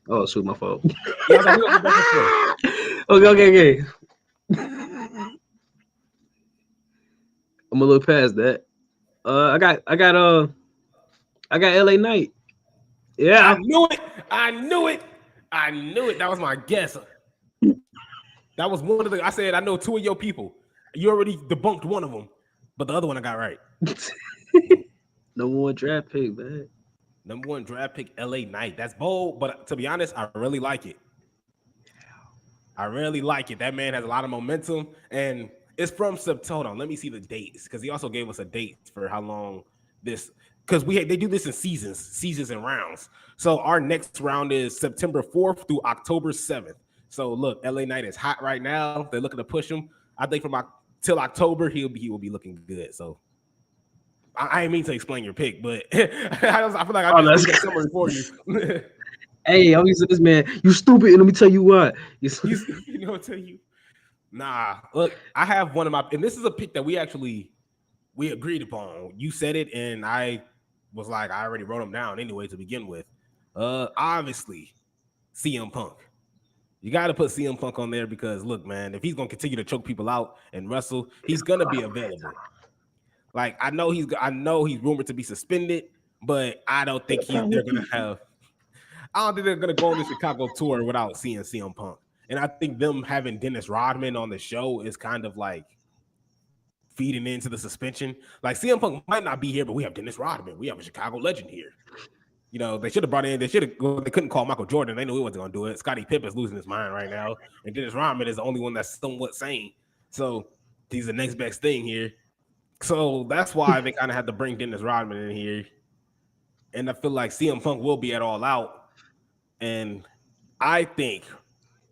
Oh, shoot, my fault. Yeah, Okay. I'm a little past that. I got LA Knight. Yeah. I knew it. That was my guess. That was one of the. I said I know 2 of your people. You already debunked one of them, but the other one I got right. Number 1 draft pick, man. Number 1 draft pick, LA Knight. That's bold, but to be honest, I really like it. That man has a lot of momentum, and it's from September. Hold on, let me see the dates, because he also gave us a date for how long this. Because they do this in seasons and rounds. So our next round is September 4th through October 7th. So look, LA Knight is hot right now. They're looking to push him. I think from till October he will be looking good. So. I didn't mean to explain your pick, but I feel like I just did a summary for you. Hey, I'm using this man. You stupid, and let me tell you what. You know what I tell you? Nah, look, I have one of my, and this is a pick that we agreed upon. You said it, and I was like, I already wrote them down anyway to begin with. Obviously, CM Punk. You got to put CM Punk on there because, look, man, if he's going to continue to choke people out and wrestle, he's going to be available. Like, I know he's rumored to be suspended, but I don't think they're gonna have. I don't think they're gonna go on the Chicago tour without seeing CM Punk. And I think them having Dennis Rodman on the show is kind of like feeding into the suspension. Like, CM Punk might not be here, but we have Dennis Rodman. We have a Chicago legend here. You know, they should have brought in. They couldn't call Michael Jordan. They knew he wasn't gonna do it. Scottie Pippen's losing his mind right now, and Dennis Rodman is the only one that's somewhat sane. So he's the next best thing here. So that's why they kind of had to bring Dennis Rodman in here. And I feel like CM Punk will be at All Out. And I think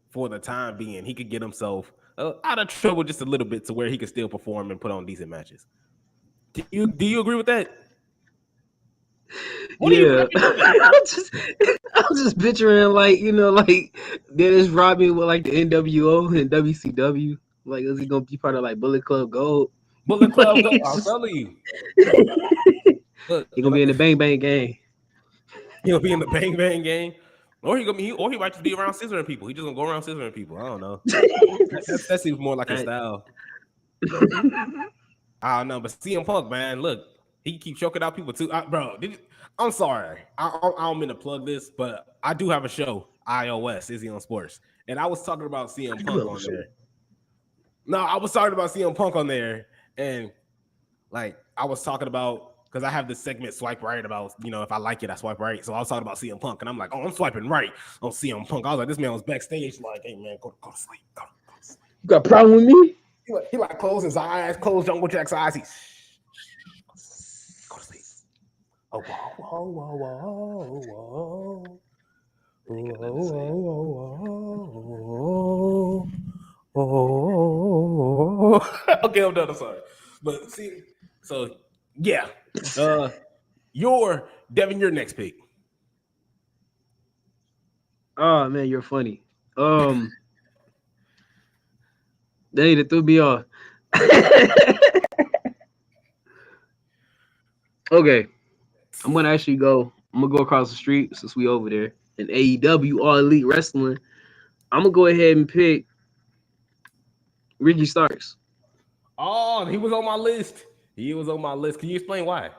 for the time being, he could get himself out of trouble just a little bit to where he could still perform and put on decent matches. Do you agree with that? Yeah. I'm just picturing like Dennis Rodman with like the NWO and WCW. Like, is he gonna be part of like Bullet Club Gold? Bullet Club Gold, I'll tell you. Look, he gonna be in the Bang Bang gang. He'll be in the Bang Bang gang. Or he might just be around scissoring people. He just gonna go around scissoring people. I don't know. that seems more like his style. I don't know, but CM Punk, man, look, he keeps choking out people too. Bro, I'm sorry. I don't mean to plug this, but I do have a show, iOS, Izzy on Sports. And I was talking about CM Punk on there. No, I was talking about CM Punk on there. And like I was talking about, because I have this segment Swipe Right about, if I like it, I swipe right. So I was talking about CM Punk, and I'm like, oh, I'm swiping right on CM Punk. I was like, this man was backstage like, hey man, go to sleep. Go to sleep. You got a problem with me? He like close his eyes, close Jungle Jack's eyes. He go to sleep. Oh, whoa, whoa, whoa, whoa, whoa. Okay, I'm done. I'm sorry. But see, so yeah. Devin, your next pick. Oh man, you're funny. They threw me off. Okay, I'm gonna actually go. I'm gonna go across the street since we over there in AEW All Elite Wrestling. I'm gonna go ahead and pick Ricky Starks. Oh, he was on my list. He was on my list. Can you explain why?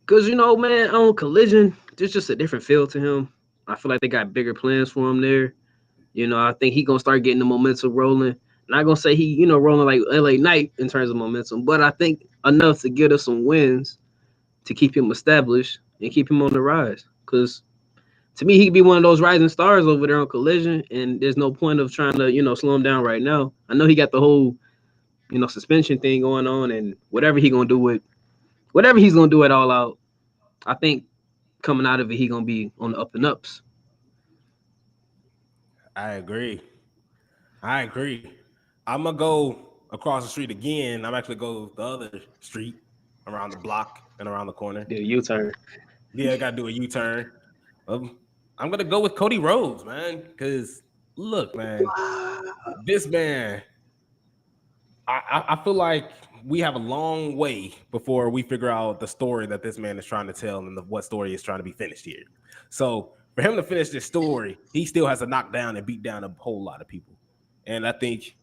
Cause man, on Collision, there's just a different feel to him. I feel like they got bigger plans for him there. I think he gonna start getting the momentum rolling. Not gonna say he, rolling like LA Knight in terms of momentum, but I think enough to get us some wins to keep him established and keep him on the rise. Cause to me, he could be one of those rising stars over there on Collision, and there's no point of trying to, slow him down right now. I know he got the whole, suspension thing going on, and whatever he's gonna do it All Out. I think coming out of it, he's gonna be on the up and ups. I agree. I'm gonna go across the street again. I'm actually go the other street around the block and around the corner. Do a U-turn. Yeah, I gotta do a U-turn. I'm gonna go with Cody Rhodes, man. Because look, man, this man. I feel like we have a long way before we figure out the story that this man is trying to tell and what story is trying to be finished here. So for him to finish this story, he still has to knock down and beat down a whole lot of people. And I think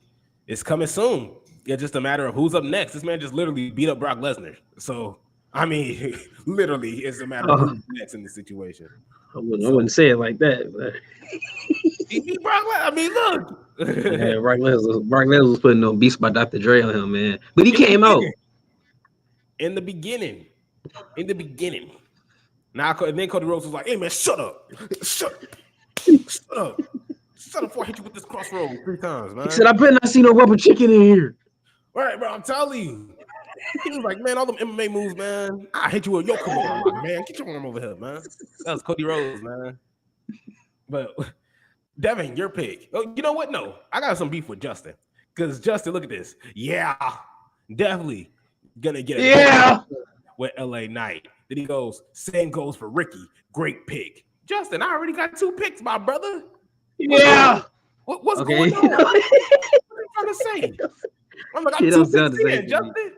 it's coming soon. It's just a matter of who's up next. This man just literally beat up Brock Lesnar. So, I mean, literally, it's a matter of who's next in this situation. I wouldn't say it like that. But... he beat Brock Lesnar. I mean, look. Yeah, Brock Lesnar was putting on Beast by Dr. Dre on him, man. But he came out. In the beginning. Now, and then Cody Rhodes was like, hey, man, shut up. Shut up before I hit you with this crossroad 3 times, man. He said, I better not see no rubber chicken in here. All right, bro, I'm telling you. He was like, man, all them MMA moves, man. I hit you with your arm, man. Get your arm over here, man. That was Cody Rhodes, man. But Devin, your pick. Oh, you know what? No, I got some beef with Justin. Because Justin, look at this. Yeah, definitely gonna get it with LA Knight. Then he goes, same goes for Ricky. Great pick. Justin, I already got 2 picks, my brother. Yeah. What's going on? What are you trying to say? I'm like, I'm 2 picks in, Justin.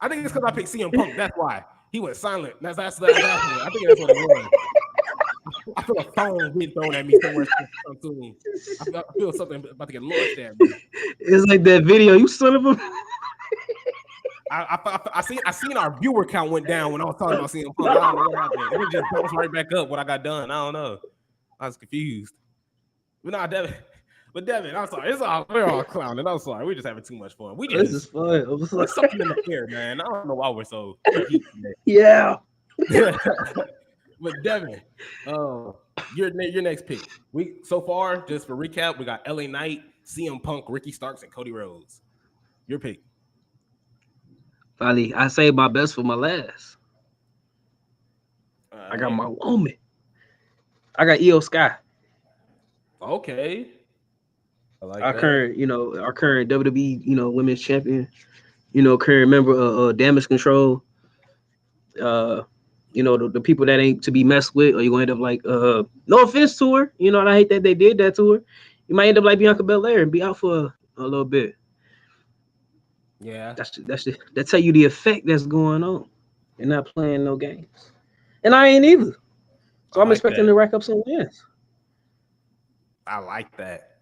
I think it's because I picked CM Punk. That's why. He went silent. That's I think that's what it was. I feel a phone being thrown at me somewhere soon. I feel something about to get launched at me. It's like that video. You son of a... I seen our viewer count went down when I was talking about CM Punk. I don't know what happened. It just bounced right back up when I got done. I don't know. I was confused. But nah, Devin, I'm sorry. We're all clowning. I'm sorry. We're just having too much fun. This is fun. There's something in the air, man. I don't know why we're so. Yeah. But Devin, your next pick. So far, just for recap, we got LA Knight, CM Punk, Ricky Starks, and Cody Rhodes. Your pick. Finally, I saved my best for my last. I got my woman. I got Io Sky. Okay. I like our that. current WWE, women's champion, current member of Damage Control. The people that ain't to be messed with, or you're gonna end up like no offense to her, and I hate that they did that to her. You might end up like Bianca Belair and be out for a little bit. Yeah. That's tell you the effect that's going on. They're not playing no games. And I ain't either. So I'm expecting to rack up some wins. I like that.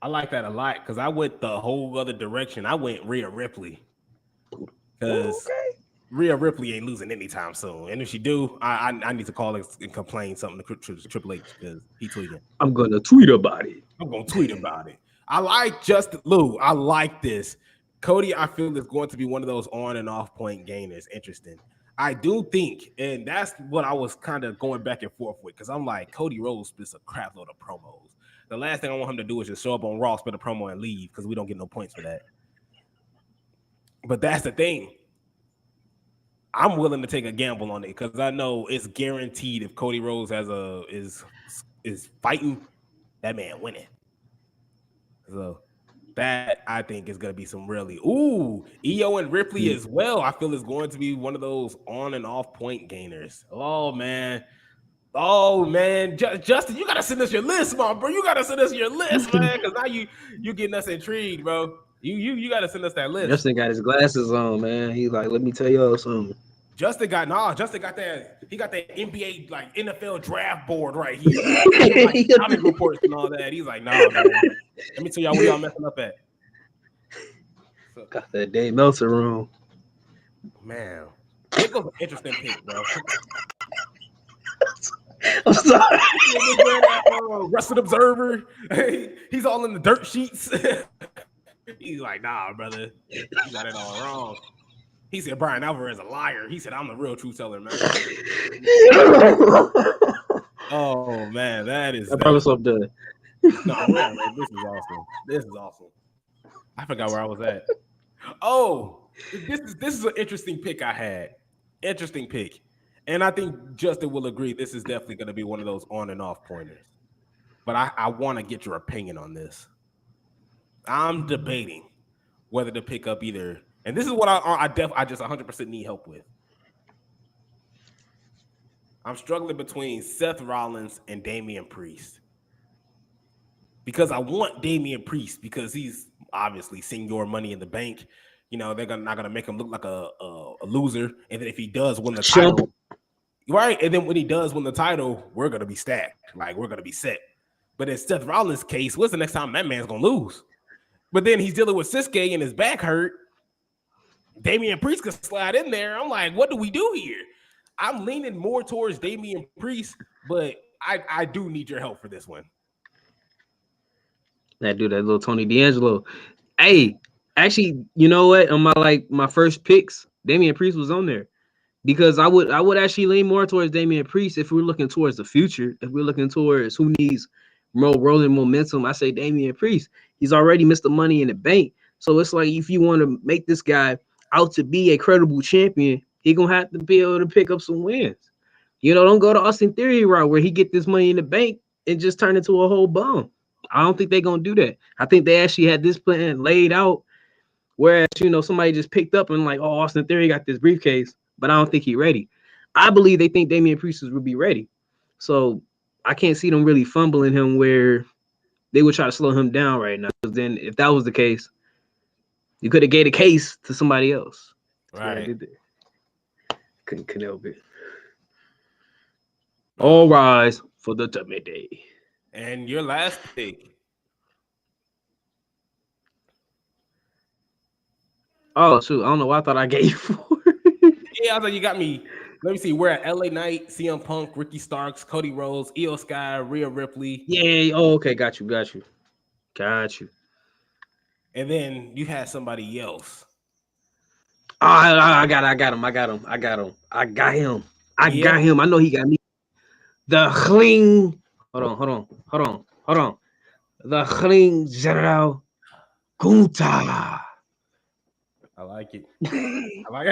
I like that a lot because I went the whole other direction. I went Rhea Ripley. Because Rhea Ripley ain't losing anytime soon. And if she do, I need to call and complain something to Triple H because he tweeted. I'm going to tweet about it. I like Justin Lou. I like this. Cody, I feel, is going to be one of those on and off point gainers. Interesting. I do think, and that's what I was kind of going back and forth with, because I'm like, Cody Rhodes spits a crap load of promos. The last thing I want him to do is just show up on Raw, spit a promo, and leave because we don't get no points for that. But that's the thing. I'm willing to take a gamble on it because I know it's guaranteed if Cody Rhodes is fighting, that man winning. So that I think is going to be some really EO and Ripley as well. I feel is going to be one of those on and off point gainers. Oh man, Justin, you got to send us your list, bro. You got to send us your list, man, because now you getting us intrigued, bro. You got to send us that list. Justin got his glasses on, man. He's like, let me tell y'all something. Justin got that. He got that NBA like NFL draft board right here. Like, scouting reports and all that. He's like, nah, man. Let me tell y'all where y'all messing up at. So, got that Dave Meltzer room. Man, it was an interesting pick, bro. I'm sorry. Wrestling Observer. He's all in the dirt sheets. He's like, nah, brother. You got it all wrong. He said Brian Alvarez is a liar. He said, I'm the real truth teller, man. Oh, man, that is... I promise I'm done. No, man, this is awesome. This is awesome. I forgot where I was at. Oh, this is an interesting pick I had. Interesting pick. And I think Justin will agree this is definitely going to be one of those on and off pointers. But I want to get your opinion on this. I'm debating whether to pick up either... And this is what I just 100% need help with. I'm struggling between Seth Rollins and Damian Priest. Because I want Damian Priest because he's obviously Senior Money in the Bank. You know, they're not going to make him look like a loser. And then if he does win the title, right? And then when he does win the title, we're going to be stacked. Like, we're going to be set. But in Seth Rollins' case, what's the next time that man's going to lose? But then he's dealing with Sisuke and his back hurt. Damian Priest could slide in there. I'm like, what do we do here? I'm leaning more towards Damian Priest, but I do need your help for this one. That dude, that little Tony D'Angelo. Hey, actually, you know what? On my first picks, Damian Priest was on there because I would actually lean more towards Damian Priest if we're looking towards the future. If we're looking towards who needs more rolling momentum, I say Damian Priest. He's already missed the Money in the Bank, so it's like if you want to make this guy out to be a credible champion, he gonna have to be able to pick up some wins. You know, don't go to Austin Theory route where he get this Money in the Bank and just turn into a whole bum. I don't think they're gonna do that. I think they actually had this plan laid out, whereas somebody just picked up and like, oh, Austin Theory got this briefcase, but I don't think he's ready. I believe they think Damian Priest will be ready, so I can't see them really fumbling him where they would try to slow him down right now. Because then, if that was the case, you could have gave a case to somebody else. Right. Couldn't help it. All rise for the Day. And your last pick. Oh, shoot. I don't know what I thought I gave you for. Yeah, I thought you got me. Let me see. We're at LA Knight, CM Punk, Ricky Starks, Cody Rhodes, Io Sky, Rhea Ripley. Yeah. Oh, okay. Got you. And then you had somebody else. Oh, I got him. I got him. I know he got me. The Kling. Hold on. The Kling General Gunta. I like it. I like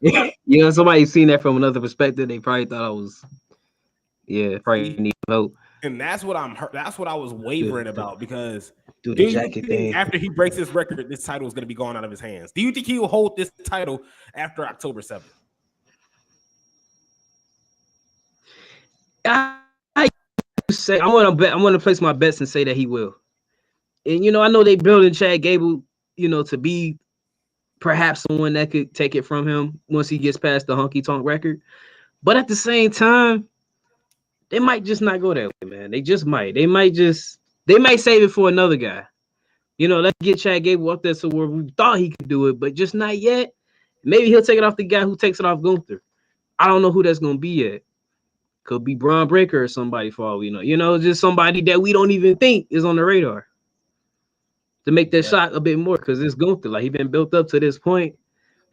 it. Yeah, somebody seen that from another perspective. They probably thought I was. Yeah, probably need help. And that's what I was wavering about because do the jacket thing. After he breaks his record, this title is going to be going out of his hands. Do you think he will hold this title after October 7th? I say I want to place my bets and say that he will. And I know they building Chad Gable, to be perhaps someone that could take it from him once he gets past the honky tonk record. But at the same time, they might just not go that way, man. They just might. They might save it for another guy. Let's get Chad Gable up there so where we thought he could do it, but just not yet. Maybe he'll take it off the guy who takes it off Gunther. I don't know who that's gonna be yet. Could be Braun Breaker or somebody for all we know. Just somebody that we don't even think is on the radar to make that shot a bit more because it's Gunther. Like, he been built up to this point,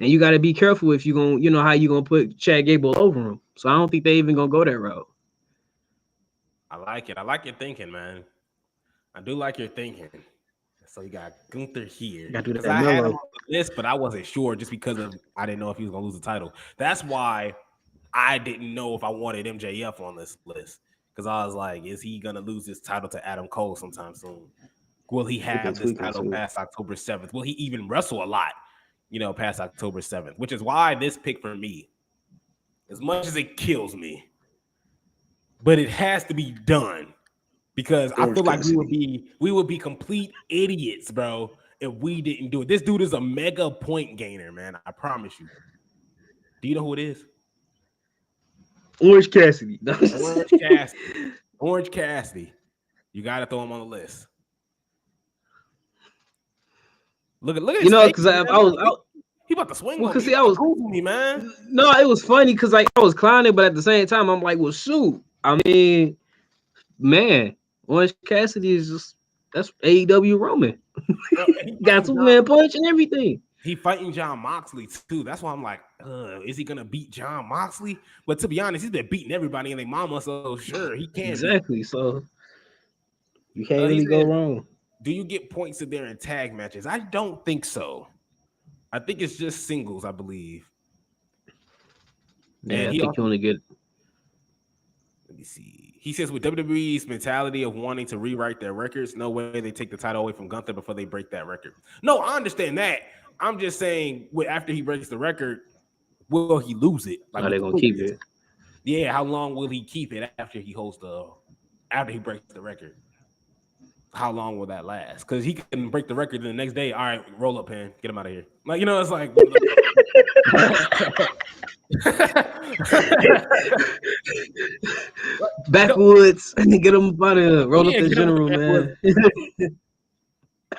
and you got to be careful if you're gonna, how you gonna put Chad Gable over him. So I don't think they even gonna go that route. I like it. I like your thinking, man. I do like your thinking. So you got Gunther here. Gotta do Because that I had him mellow. on the list, but I wasn't sure just because of I didn't know if he was gonna lose the title. That's why I didn't know if I wanted MJF on this list. Because I was like, is he gonna lose his title to Adam Cole sometime soon? Will he They've been have this tweaking title too. past October 7th? Will he even wrestle a lot, past October 7th? Which is why this pick for me, as much as it kills me, but it has to be done. Because I Orange feel like Cassidy. we would be complete idiots, bro, if we didn't do it. This dude is a mega point gainer, man. I promise you. Do you know who it is? Orange Cassidy. Orange Cassidy. Orange Cassidy. You got to throw him on the list. Look at his face, Because man. I was He about to swing well, on cause me. see, I was Me, man. no, it was funny because like I was clowning, but at the same time, I'm like, well, shoot. I mean, man, Orange Cassidy is just that's AEW Roman. Bro, Got Superman punch and everything. He fighting John Moxley too. That's why I'm like, is he gonna beat John Moxley? But to be honest, he's been beating everybody and their mama, so sure he can. Exactly. So you can't He really go said, wrong. do you get points if they're in tag matches? I don't think so. I think it's just singles, I believe. Yeah, And I he think also, you only get. let me see. He says with WWE's mentality of wanting to rewrite their records, no way they take the title away from Gunther before they break that record. No, I understand that. I'm just saying, after he breaks the record, will he lose it? Like Are they with the gonna keep previous? it? Yeah, how long will he keep it after he after he breaks the record? How long will that last? Because he can break the record and the next day, all right, roll up, man, get him out of here. Like, it's like Backwoods, get them out of here. Roll up the get him general, man.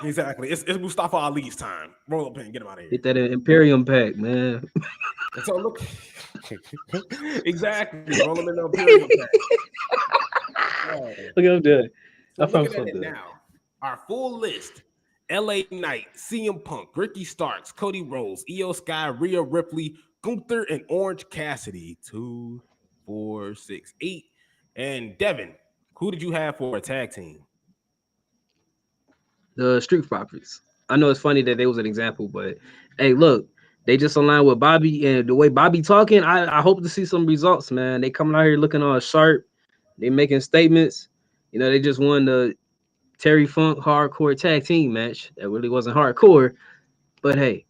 Exactly. It's Mustafa Ali's time. Roll up and get him out of here. Get that Imperium pack, man. And so look, exactly. Roll him in the Imperial pack. Look, I'm done. So I found looking at it something. now, our full list: LA Knight, CM Punk, Ricky Starks, Cody Rhodes, Io Sky, Rhea Ripley, Gunther, and Orange Cassidy. 2, 4, 6, 8. And Devin, who did you have for a tag team? The Street Profits. I know it's funny that they was an example, but hey, look, they just aligned with Bobby and the way Bobby talking. I hope to see some results, man. They coming out here looking all sharp. They making statements. They just won the Terry Funk hardcore tag team match. That really wasn't hardcore, but hey,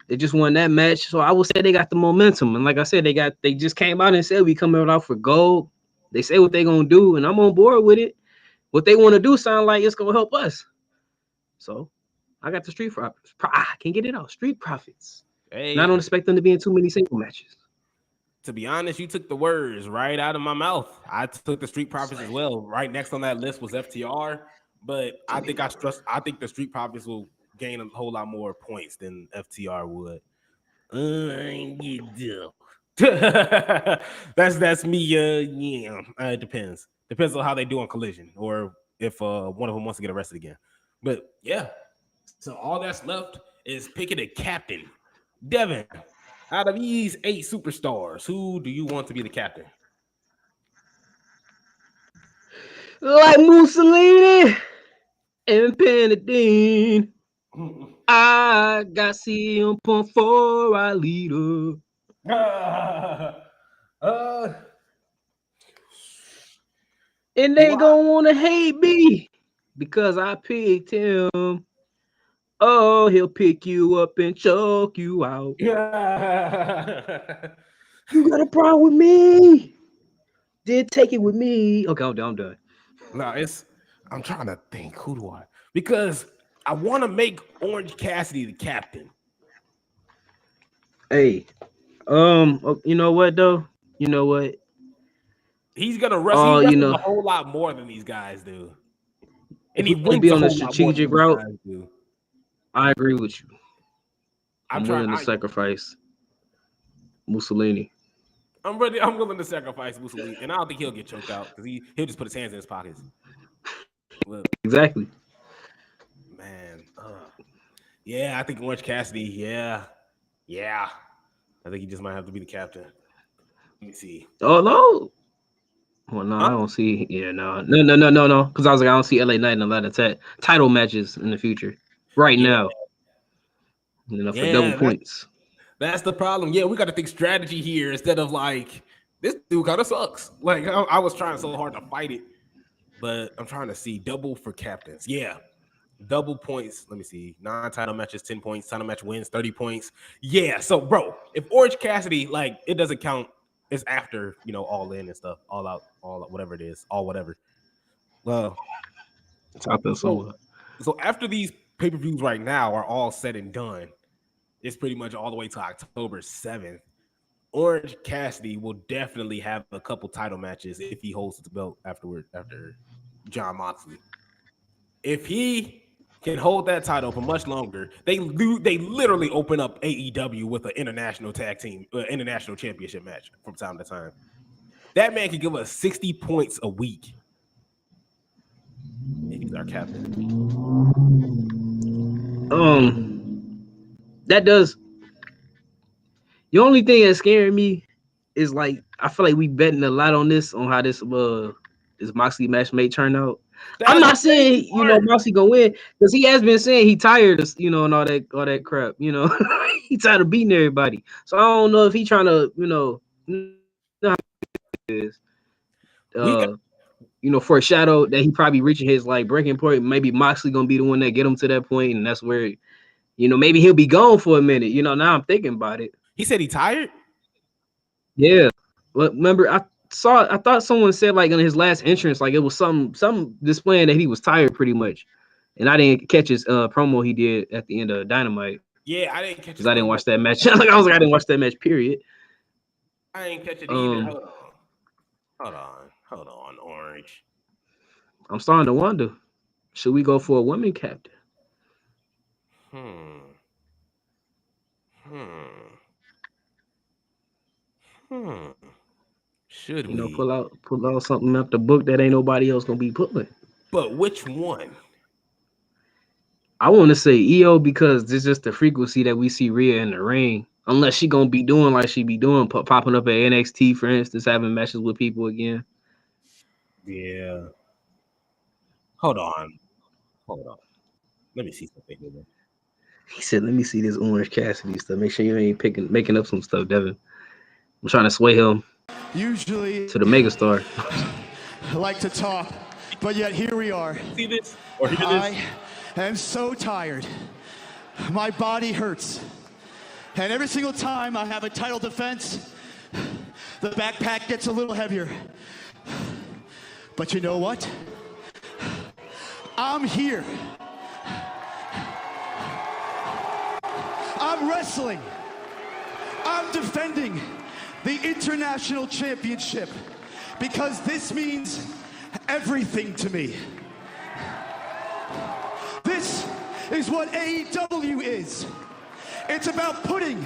they just won that match. So I would say they got the momentum. And like I said, they just came out and said we coming out for gold. They say what they gonna do, and I'm on board with it. What they want to do sound like it's gonna help us. So I got the Street Profits. I can't get it out. Street Profits. Hey, And I don't expect them to be in too many single matches. to be honest, you took the words right out of my mouth. I took the Street Profits as well. Right next on that list was FTR, but I think the Street Profits will gain a whole lot more points than FTR would. That's me. Yeah, it depends. Depends on how they do on Collision, or if one of them wants to get arrested again. But yeah, so all that's left is picking a captain. Devin, out of these 8 superstars, who do you want to be the captain? Like Mussolini and Panadine. I got CM Punk for our leader. And they gonna wanna hate me because I picked him. Oh, he'll pick you up and choke you out. You got a problem with me? Did take it with me? Okay, I'm done. No, I'm trying to think. Who do I? Because I want to make Orange Cassidy the captain. Hey, you know what though? You know what? He's gonna wrestle. He wrestles a whole lot more than these guys do, and he wins be on a the whole lot more strategic than route. these guys do. I agree with you. I'm willing to to sacrifice Mussolini. I'm willing to sacrifice Mussolini, and I don't think he'll get choked out because he'll just put his hands in his pockets. Well, Exactly. man, yeah, I think Orange Cassidy. Yeah, I think he just might have to be the captain. Let me see. Oh no, Well, no, I Huh? don't see. Yeah, no. Because I was like, I don't see LA Knight in a lot of title matches in the future. Right Yeah, now, for double yeah, points. that's the problem. Yeah, we got to think strategy here instead of like this dude kind of sucks. Like I was trying so hard to fight it, but I'm trying to see double for captains. Yeah, double points. Let me see. 9 title matches, 10 points. Title match wins, 30 points. Yeah. So, bro, if Orange Cassidy, like, it doesn't count. It's after, all in and stuff, all out, whatever it is, all whatever. Well, Top of so someone. so after these pay-per-views right now are all said and done, it's pretty much all the way to October 7th. Orange Cassidy will definitely have a couple title matches if he holds the belt after John Moxley. If he can hold that title for much longer, they literally open up AEW with an international tag team, international championship match from time to time. That man can give us 60 points a week if he's our captain. That does. The only thing that's scaring me is like I feel like we betting a lot on how this Moxley match may turn out. I'm That's the not crazy saying part. Moxley gonna win because he has been saying he tired of and all that crap. He tired of beating everybody. So I don't know if he trying to how it is We got foreshadow that he probably reaching his like breaking point. Maybe Moxley gonna be the one that get him to that point, and that's where maybe he'll be gone for a minute. Now I'm thinking about it. he said he tired. Yeah. Well, remember I thought someone said like in his last entrance, like it was some displaying that he was tired pretty much. And I didn't catch his promo he did at the end of Dynamite Yeah, I didn't catch because his I didn't promo. watch that match. I was like, I didn't watch that match, period. I didn't catch it either. Hold on, Orange. I'm starting to wonder, should we go for a woman captain? Hmm. Hmm. Hmm. Should we? Pull out something out the book that ain't nobody else gonna be pulling. But which one? I want to say EO because this is just the frequency that we see Rhea in the ring. Unless she gonna be doing like she be doing, popping up at NXT, for instance, having matches with people again. Yeah. Hold on. Let me see something here. He said, "Let me see this Orange Cassidy stuff. Make sure you ain't making up some stuff, Devin. I'm trying to sway him Usually to the megastar." I like to talk, but yet here we are. See this or hear I this? am so tired. My body hurts. And every single time I have a title defense, the backpack gets a little heavier. But you know what? I'm here. I'm wrestling. I'm defending the International Championship because this means everything to me. This is what AEW is. It's about putting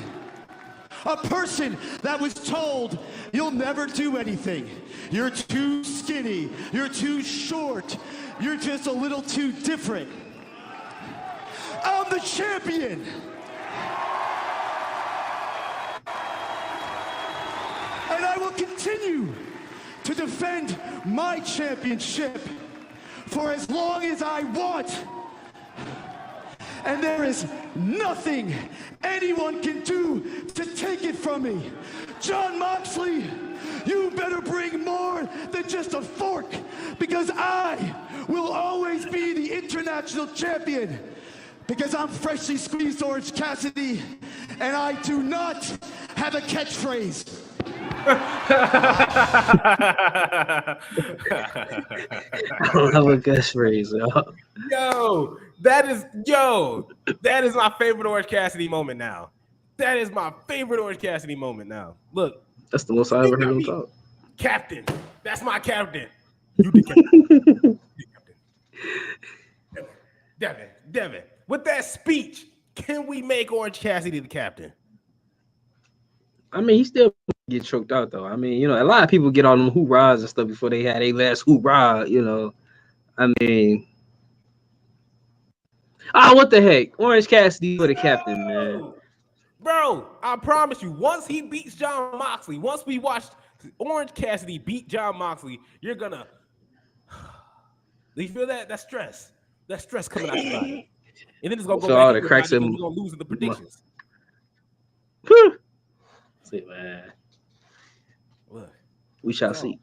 a person that was told you'll never do anything. You're too skinny. You're too short. You're just a little too different. I'm the champion. And I will continue to defend my championship for as long as I want. And there is nothing anyone can do to take it from me. John Moxley, you better bring more than just a fork, because I will always be the international champion, because I'm freshly squeezed Orange Cassidy, and I do not have a catchphrase. I don't have a catchphrase, Yo, that is my favorite Orange Cassidy moment now. That is my favorite Orange Cassidy moment now. Look, That's the most I ever heard him talk. captain. That's my captain. You the captain. Devin, with that speech, can we make Orange Cassidy the captain? I mean, he still get choked out though. I mean, a lot of people get all them hoorahs and stuff before they had their last hoorah. I mean, what the heck? Orange Cassidy for the captain, man. Bro, I promise you, once he beats John Moxley, once we watch Orange Cassidy beat John Moxley, you're gonna. Do you feel that? That stress coming out your body, and then it's gonna go For back all in the your body cracks because in you're gonna lose in the my. predictions. See, man, Look, we shall so see.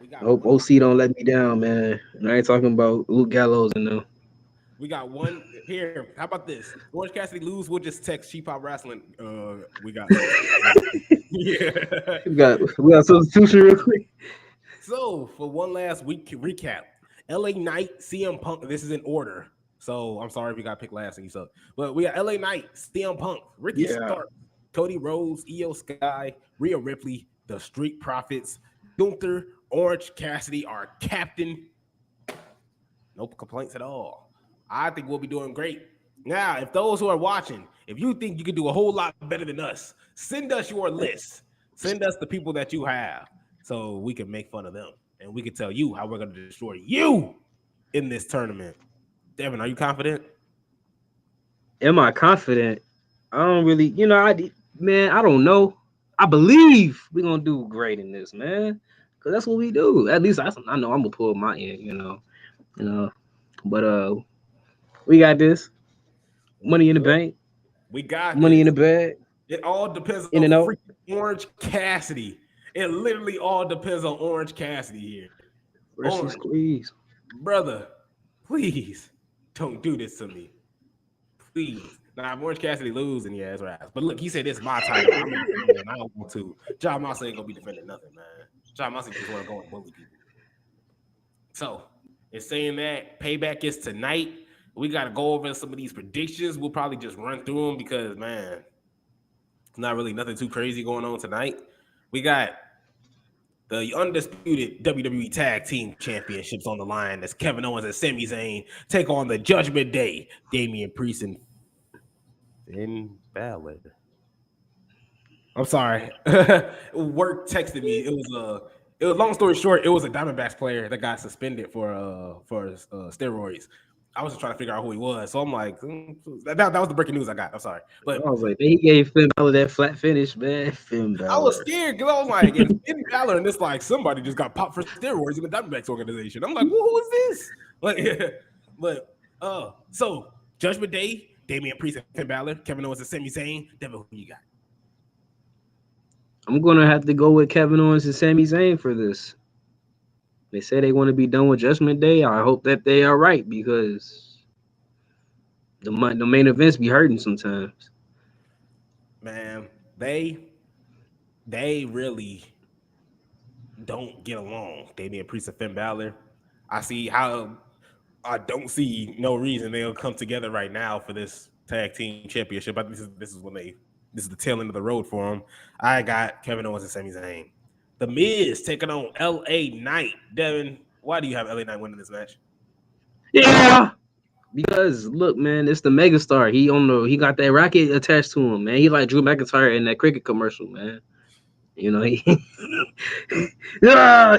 we I got hope one. OC don't let me down, man. And I ain't talking about Luke Gallows and them. We got one here. How about this? Orange Cassidy lose. We'll just text Cheap Pop Wrestling. We got yeah. We got substitution real quick. So for one last week recap, LA Knight, CM Punk. This is in order. So I'm sorry if you got picked last and you suck. But we got LA Knight, CM Punk, Ricky Yeah. Stark, Cody Rhodes, Io Sky, Rhea Ripley, the Street Profits, Gunther, Orange Cassidy, our captain. No complaints at all. I think we'll be doing great. Now, if those who are watching, if you think you can do a whole lot better than us, send us your list. Send us the people that you have so we can make fun of them and we can tell you how we're going to destroy you in this tournament. Devin, are you confident? Am I confident? I don't really, man, I don't know. I believe we're gonna do great in this, man. Cause that's what we do. At least I know I'm gonna pull my end, you know. But we got this. We Money in the good. bank, We got money in this. the bag, It all depends in on and out. freaking Orange Cassidy. It literally all depends on Orange Cassidy here. Versus Orange, squeeze. brother, please don't do this to me. Please. Now, if Orange Cassidy lose, then yeah, that's right. But look, he said it's my title. I'm gonna defend it, and I don't want to. John Moxley ain't gonna be defending nothing, man. John Moxley just want to go and bully people. So, in saying that, payback is tonight. We got to go over some of these predictions. We'll probably just run through them because, man, it's not really nothing too crazy going on tonight. We got the undisputed WWE Tag Team Championships on the line as Kevin Owens and Sami Zayn take on the Judgment Day, Damian Priest and Finn Balor. I'm sorry. Work texted me. It was long story short, it was a Diamondbacks player that got suspended for steroids. I was just trying to figure out who he was. So I'm like, that was the breaking news I got. I'm sorry. But I was like, he gave Finn Balor that flat finish, man. Finn I was Balor. scared because I was like, it's Finn Balor, and it's like somebody just got popped for steroids in the Diamondbacks organization. I'm like, well, who is this? So Judgment Day, Damian Priest and Finn Balor, Kevin Owens and Sami Zayn. Devin, who you got? I'm gonna have to go with Kevin Owens and Sami Zayn for this. They say they want to be done with Judgment Day. I hope that they are right because the main events be hurting sometimes. Man, they really don't get along. Damian Priest and Finn Balor. I don't see no reason they'll come together right now for this tag team championship. I think this is the tail end of the road for them. I got Kevin Owens and Sami Zayn. The Miz taking on LA Knight. Devin, why do you have LA Knight winning this match? Yeah, because look, man, it's the megastar. He got that racket attached to him, man. He like Drew McIntyre in that cricket commercial, man. He yeah,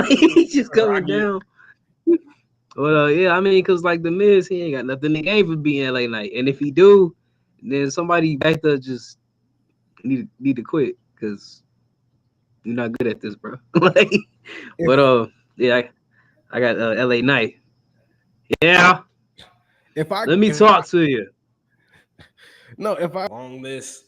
he's just coming down. Well, yeah, I mean, cause like the Miz, he ain't got nothing to gain for being LA Knight, and if he do, then somebody back there just need to quit, cause you're not good at this, bro. Yeah, I got LA Knight. Yeah, let me talk to you. No, if I on this,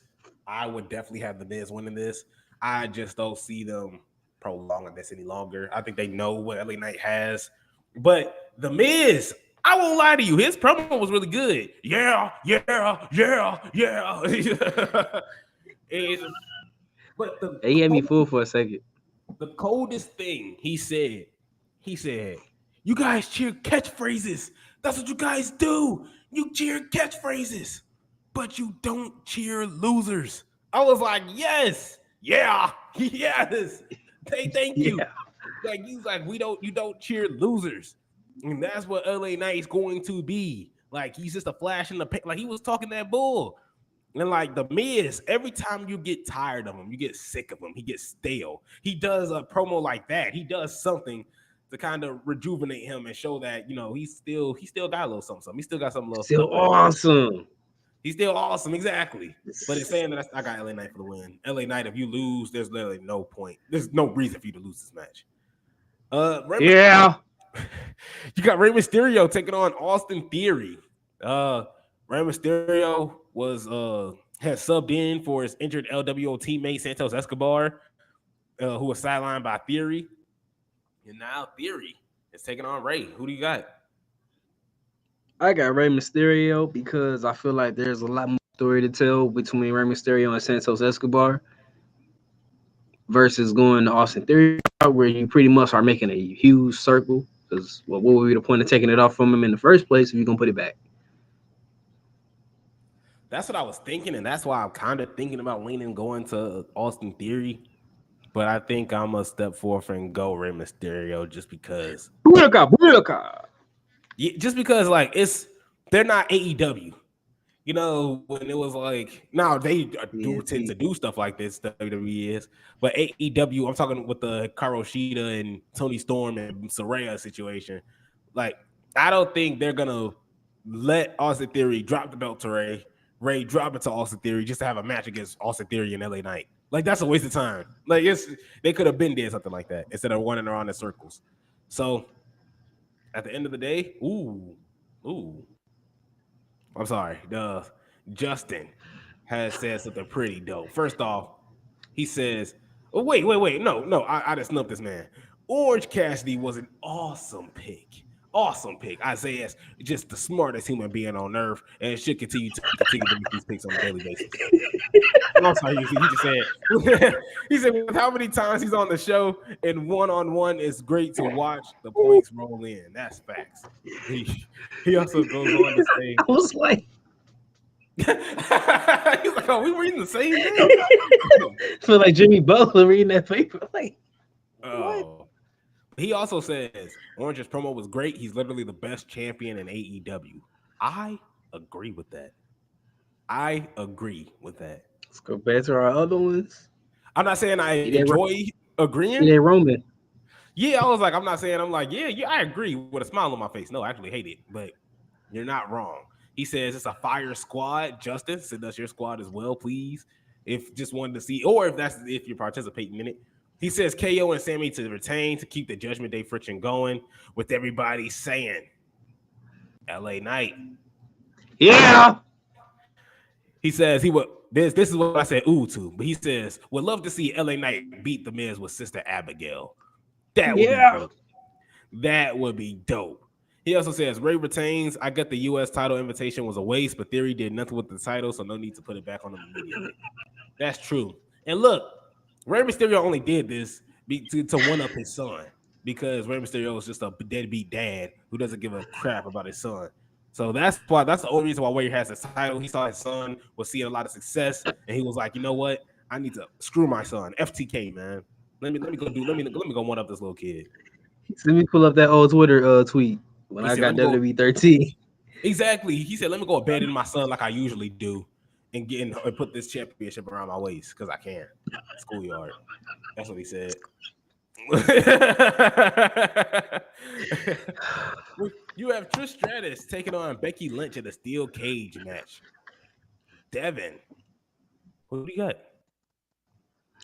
I would definitely have the Miz winning this. I just don't see them prolonging this any longer. I think they know what LA Knight has. But the Miz, I won't lie to you, his promo was really good. Yeah. But he had me fooled for a second. The coldest thing he said, you guys cheer catchphrases. That's what you guys do. You cheer catchphrases, but you don't cheer losers. I was like, yes, yeah, yes. Thank you. Like he's like, you don't cheer losers. And that's what LA Knight's going to be. Like he's just a flash in the paint. Like he was talking that bull. And like the Miz, every time you get tired of him, you get sick of him, he gets stale. He does a promo like that. He does something to kind of rejuvenate him and show that, he still got a little something. He still got something. Still awesome. He's still awesome, exactly. But it's saying that I got LA Knight for the win. LA Knight, if you lose, there's literally no point. There's no reason for you to lose this match. Yeah. You got Rey Mysterio taking on Austin Theory. Rey Mysterio had subbed in for his injured LWO teammate Santos Escobar, who was sidelined by Theory. And now Theory is taking on Rey. Who do you got? I got Rey Mysterio because I feel like there's a lot more story to tell between Rey Mysterio and Santos Escobar versus going to Austin Theory, where you pretty much are making a huge circle. Because what would be the point of taking it off from him in the first place if you're going to put it back? That's what I was thinking, and that's why I'm kind of thinking about leaning going to Austin Theory. But I think I'm going to step forth and go Rey Mysterio just because. Yeah, just because, like, they're not AEW. You know, when it was like, now they do tend to do stuff like this, WWE is. But AEW, I'm talking with the Hikaru Shida and Tony Storm and Saraya situation. Like, I don't think they're going to let Austin Theory drop the belt to Rey. Rey drop it to Austin Theory just to have a match against Austin Theory and LA Knight. Like, that's a waste of time. Like, they could have been there, something like that, instead of running around in circles. So, at the end of the day, I'm sorry. Justin has said something pretty dope. First off, he says, oh, wait. No, I just snubbed this man. Orange Cassidy was an awesome pick. Isaiah's just the smartest human being on earth and should continue to make these picks on a daily basis. I'm sorry, he just said, he said, with how many times he's on the show and one-on-one is great to watch the points roll in. That's facts. He also goes on to say, I was like, he's like, oh, we were reading the same thing. feel like Jimmy Butler reading that paper. Like, what? He also says Orange's promo was great. He's literally the best champion in AEW. I agree with that. Let's go back to our other ones. I'm not saying I enjoy agreeing. Yeah, Roman. Yeah, I was like, I'm not saying I'm like, yeah, I agree with a smile on my face. No, I actually hate it, but you're not wrong. He says it's a fire squad. Justin said that's your squad as well, please. If just wanted to see, or if you're participating in it. He says KO and Sammy to retain to keep the Judgment Day friction going, with everybody saying LA Knight. Yeah. He says he would. This is what I said ooh to, but he says would love to see LA Knight beat the Miz with Sister Abigail. That would be dope. That would be dope. He also says Rey retains. I get the U.S. title invitation was a waste, but Theory did nothing with the title, so no need to put it back on him immediately. That's true. And look, Rey Mysterio only did this to one up his son, because Rey Mysterio is just a deadbeat dad who doesn't give a crap about his son. So that's the only reason why Wade has his title. He saw his son was seeing a lot of success, and he was like, you know what? I need to screw my son. FTK, man. Let me go one up this little kid. Let me pull up that old Twitter tweet when I got WWE 13. Exactly. He said, let me go abandon my son like I usually do and put this championship around my waist because I can. Schoolyard. That's what he said. You have Trish Stratus taking on Becky Lynch in a steel cage match. Devin, who do you got?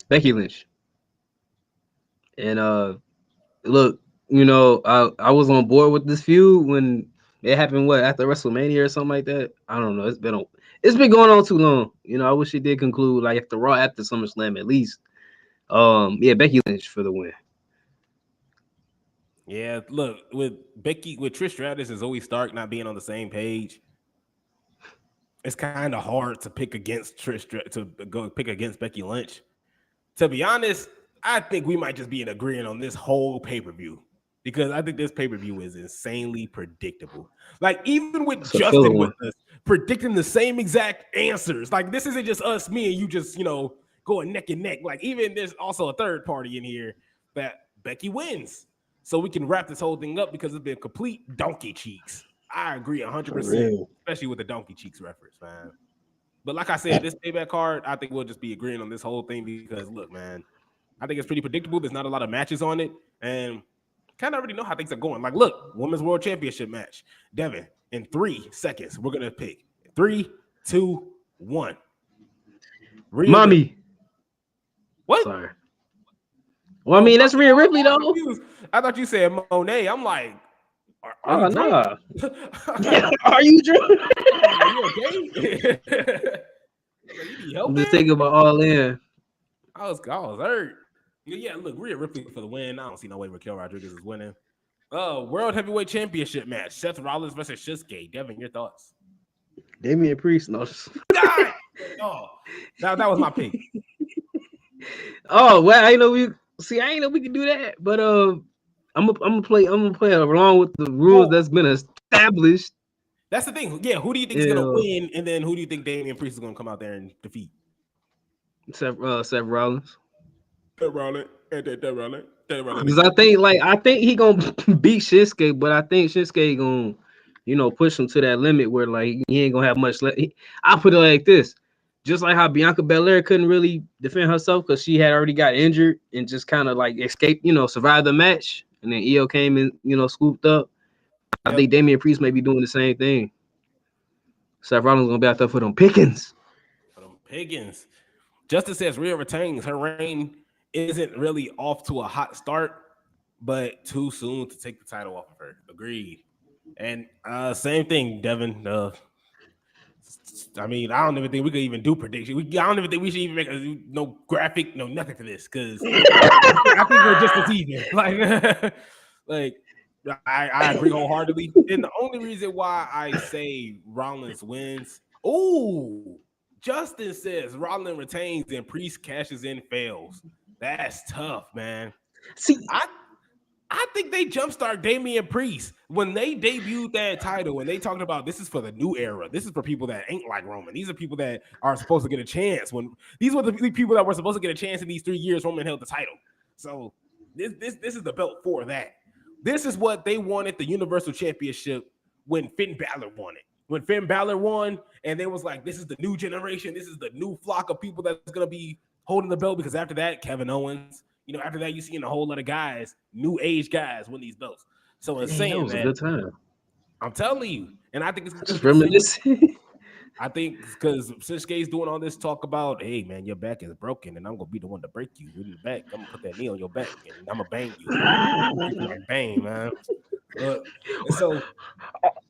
Becky Lynch. And look, you know, I was on board with this feud when it happened. What, after WrestleMania or something like that? I don't know. It's been going on too long. You know, I wish it did conclude like after Raw, after SummerSlam at least. Yeah, Becky Lynch for the win. Yeah, look, with Trish Stratus and Zoe Stark not being on the same page, it's kind of hard to pick against Becky Lynch. To be honest, I think we might just be in agreement on this whole pay-per-view, because I think this pay-per-view is insanely predictable. Like, even with Justin with us predicting the same exact answers, like this isn't just us, me and you just, going neck and neck. Like, even there's also a third party in here that Becky wins. So we can wrap this whole thing up because it's been complete donkey cheeks. I agree 100%, especially with the donkey cheeks reference, man. But like I said, this payback card, I think we'll just be agreeing on this whole thing because, look, man, I think it's pretty predictable. There's not a lot of matches on it, and kind of already know how things are going. Like, look, Women's World Championship match. Devin, in 3 seconds, we're going to pick 3, 2, 1. Mommy. What? Sorry. Well, I mean, that's Rhea Ripley, though. I thought you said Monet. I'm like, are you nah. drunk? Are you drunk? Are you okay? You need help, I'm just man? thinking about All In. I was hurt. Yeah, look, Rhea Ripley for the win. I don't see no way Raquel Rodriguez is winning. World Heavyweight Championship match: Seth Rollins versus Shinsuke. Devin, your thoughts? Damian Priest. No. God! Oh, that was my pick. Oh well, I know we can do that, but I'm gonna play along with the rules that's been established. That's the thing. Yeah, who do you think is gonna win, and then who do you think Damian Priest is gonna come out there and defeat? Seth Rollins. Rollins. Because I think he gonna beat Shinsuke, but I think Shinsuke gonna push him to that limit where like he ain't gonna have much left. I put it like this. Just like how Bianca Belair couldn't really defend herself because she had already got injured and just kind of like escaped, survived the match. And then EO came and, scooped up. I think Damian Priest may be doing the same thing. Seth Rollins going to be out there for them pickings. Justice says Rhea retains. Her reign isn't really off to a hot start, but too soon to take the title off of her. Agreed. And same thing, Devin. I mean, I don't even think we could even do prediction. I don't even think we should even make no graphic, no nothing for this because I think we're just as even. Like I agree wholeheartedly. And the only reason why I say Rollins wins, Justin says Rollins retains and Priest cashes in, fails. That's tough, man. See, I think they jumpstart Damian Priest when they debuted that title and they talked about this is for the new era. This is for people that ain't like Roman. These are people that are supposed to get a chance. When these were the people that were supposed to get a chance in these 3 years Roman held the title. So this is the belt for that. This is what they wanted the Universal Championship when Finn Balor won it. When Finn Balor won, and they was like, this is the new generation. This is the new flock of people that's gonna be holding the belt. Because after that, Kevin Owens. After that, you seeing a whole lot of guys, new age guys, win these belts. So it's saying that was a good time. I'm telling you, and I think it's just reminiscing. I think because Shinsuke's doing all this talk about, hey man, your back is broken, and I'm gonna be the one to break you in the back. I'm gonna put that knee on your back, and I'm gonna bang you. Like bang, man. So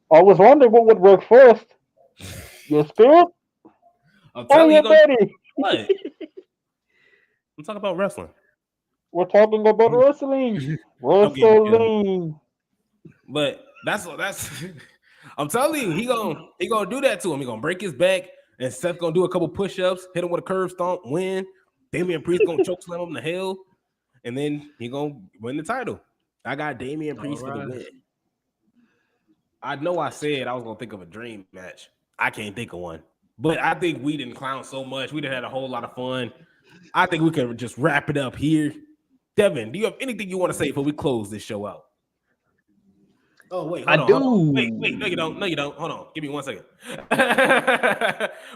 I was wondering what would work first. Your spirit or your body? What? I'm talking about wrestling. We're talking about wrestling. Wrestling. But that's I'm telling you, he gonna do that to him. He gonna break his back, and Seth gonna do a couple push-ups, hit him with a curve stomp, win. Damian Priest gonna choke slam him to hell, and then he gonna win the title. I got Damian Priest for the win. I know I said I was gonna think of a dream match. I can't think of one, but I think we didn't clown so much. We didn't had a whole lot of fun. I think we can just wrap it up here. Devin, do you have anything you want to say before we close this show out? Oh, wait, hold on. Wait, no, you don't. Hold on. Give me 1 second.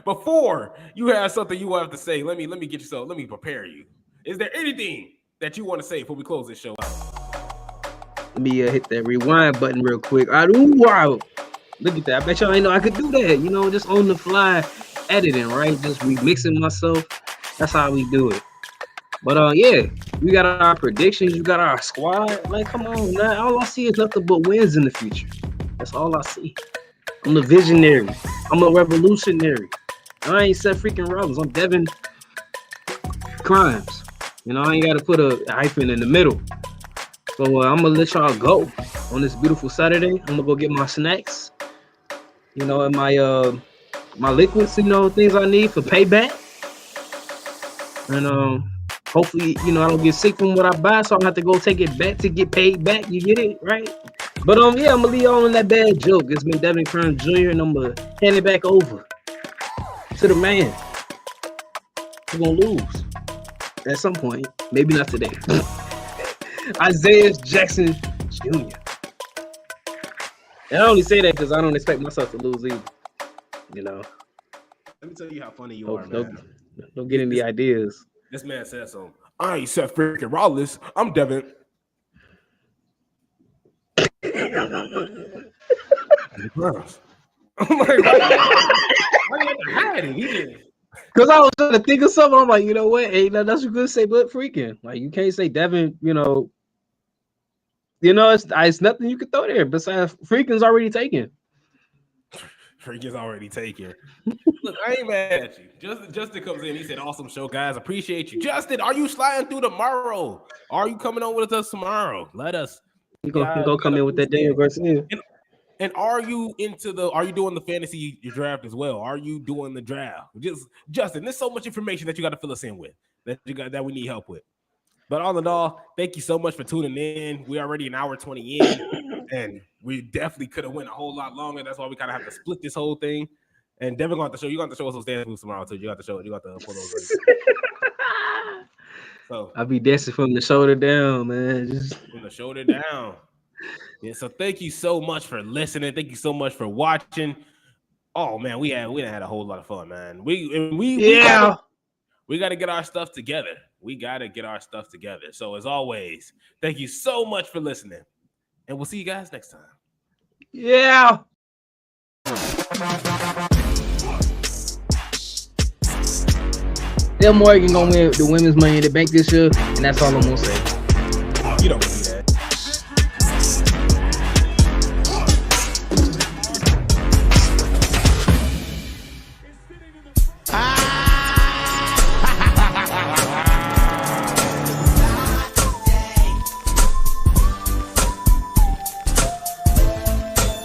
Before you have something you have to say, let me prepare you. Is there anything that you want to say before we close this show out? Let me hit that rewind button real quick. Wow. Look at that. I bet y'all ain't know I could do that. Just on the fly editing, right? Just remixing myself. That's how we do it. But yeah, we got our predictions. You got our squad. Like, come on, man. All I see is nothing but wins in the future. That's all I see. I'm the visionary. I'm a revolutionary. I ain't Seth freaking Rollins. I'm Devin Crimes. I ain't got to put a hyphen in the middle. So I'm gonna let y'all go on this beautiful Saturday. I'm gonna go get my snacks. And my liquids. Things I need for payback. And hopefully, I don't get sick from what I buy, so I don't have to go take it back to get paid back. You get it, right? But yeah, I'm gonna leave y'all on that bad joke. It's been Devin Crimes Jr. and I'm gonna hand it back over to the man. We're gonna lose at some point, maybe not today. Isaiah Jackson Jr. And I only say that because I don't expect myself to lose either. Let me tell you how funny you are, man. Don't get any ideas. This man said so. I ain't Seth freaking Rollins. I'm Devin. I'm like, why you have to hide it? He did. Because I was trying to think of something. I'm like, you know what? Ain't nothing else you could say but freaking. Like, you can't say Devin, it's nothing you could throw there besides freaking's already taken. Freaking's already taken. Look, I ain't mad at you. Justin comes in. He said, awesome show, guys. Appreciate you. Justin, are you sliding through tomorrow? Are you coming on with us tomorrow? Let us. He go come in with that Daniel Garcia. And are you doing the fantasy draft as well? Are you doing the draft? Justin, there's so much information that you got to fill us in with that we need help with. But all in all, thank you so much for tuning in. We're already an hour 20 in, and we definitely could have went a whole lot longer. That's why we kind of have to split this whole thing. And Devin going to show us those dance moves tomorrow too. You got to pull those. So I'll be dancing from the shoulder down, man. Just from the shoulder down. Yeah. So thank you so much for listening. Thank you so much for watching. Oh man, we had a whole lot of fun, man. We got to get our stuff together. So as always, thank you so much for listening, and we'll see you guys next time. Yeah. Del Morgan gonna win the women's Money in the Bank this year, and that's all I'm gonna say. You don't believe that.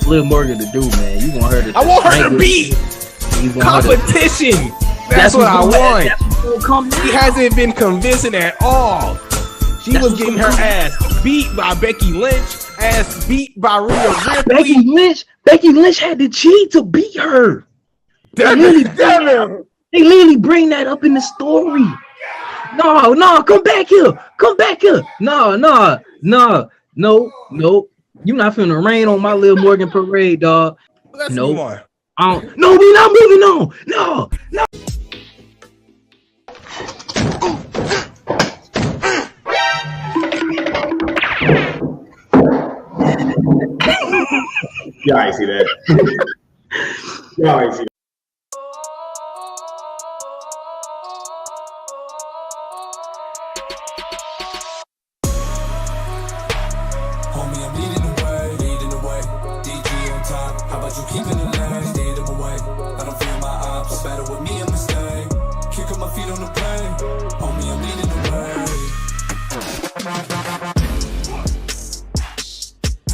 Lil Morgan to do, man. You want her to? I want her to beat competition. That's what I want. He hasn't been convincing at all. She was getting her ass beat by Becky Lynch, ass beat by Rhea Ripley. Becky Lynch had to cheat to beat her. They literally bring that up in the story. No, come back here. No. You not finna rain on my Lil Morgan parade, dog. Let's move on. No, we not moving on. No. Y'all ain't see that. Y'all ain't see that. Homie, I'm leading the way. DG on top. How about you keeping the lane? Lead them away. I don't feel my ops. Better with me, I'm the stay. Kick up my feet on the plane.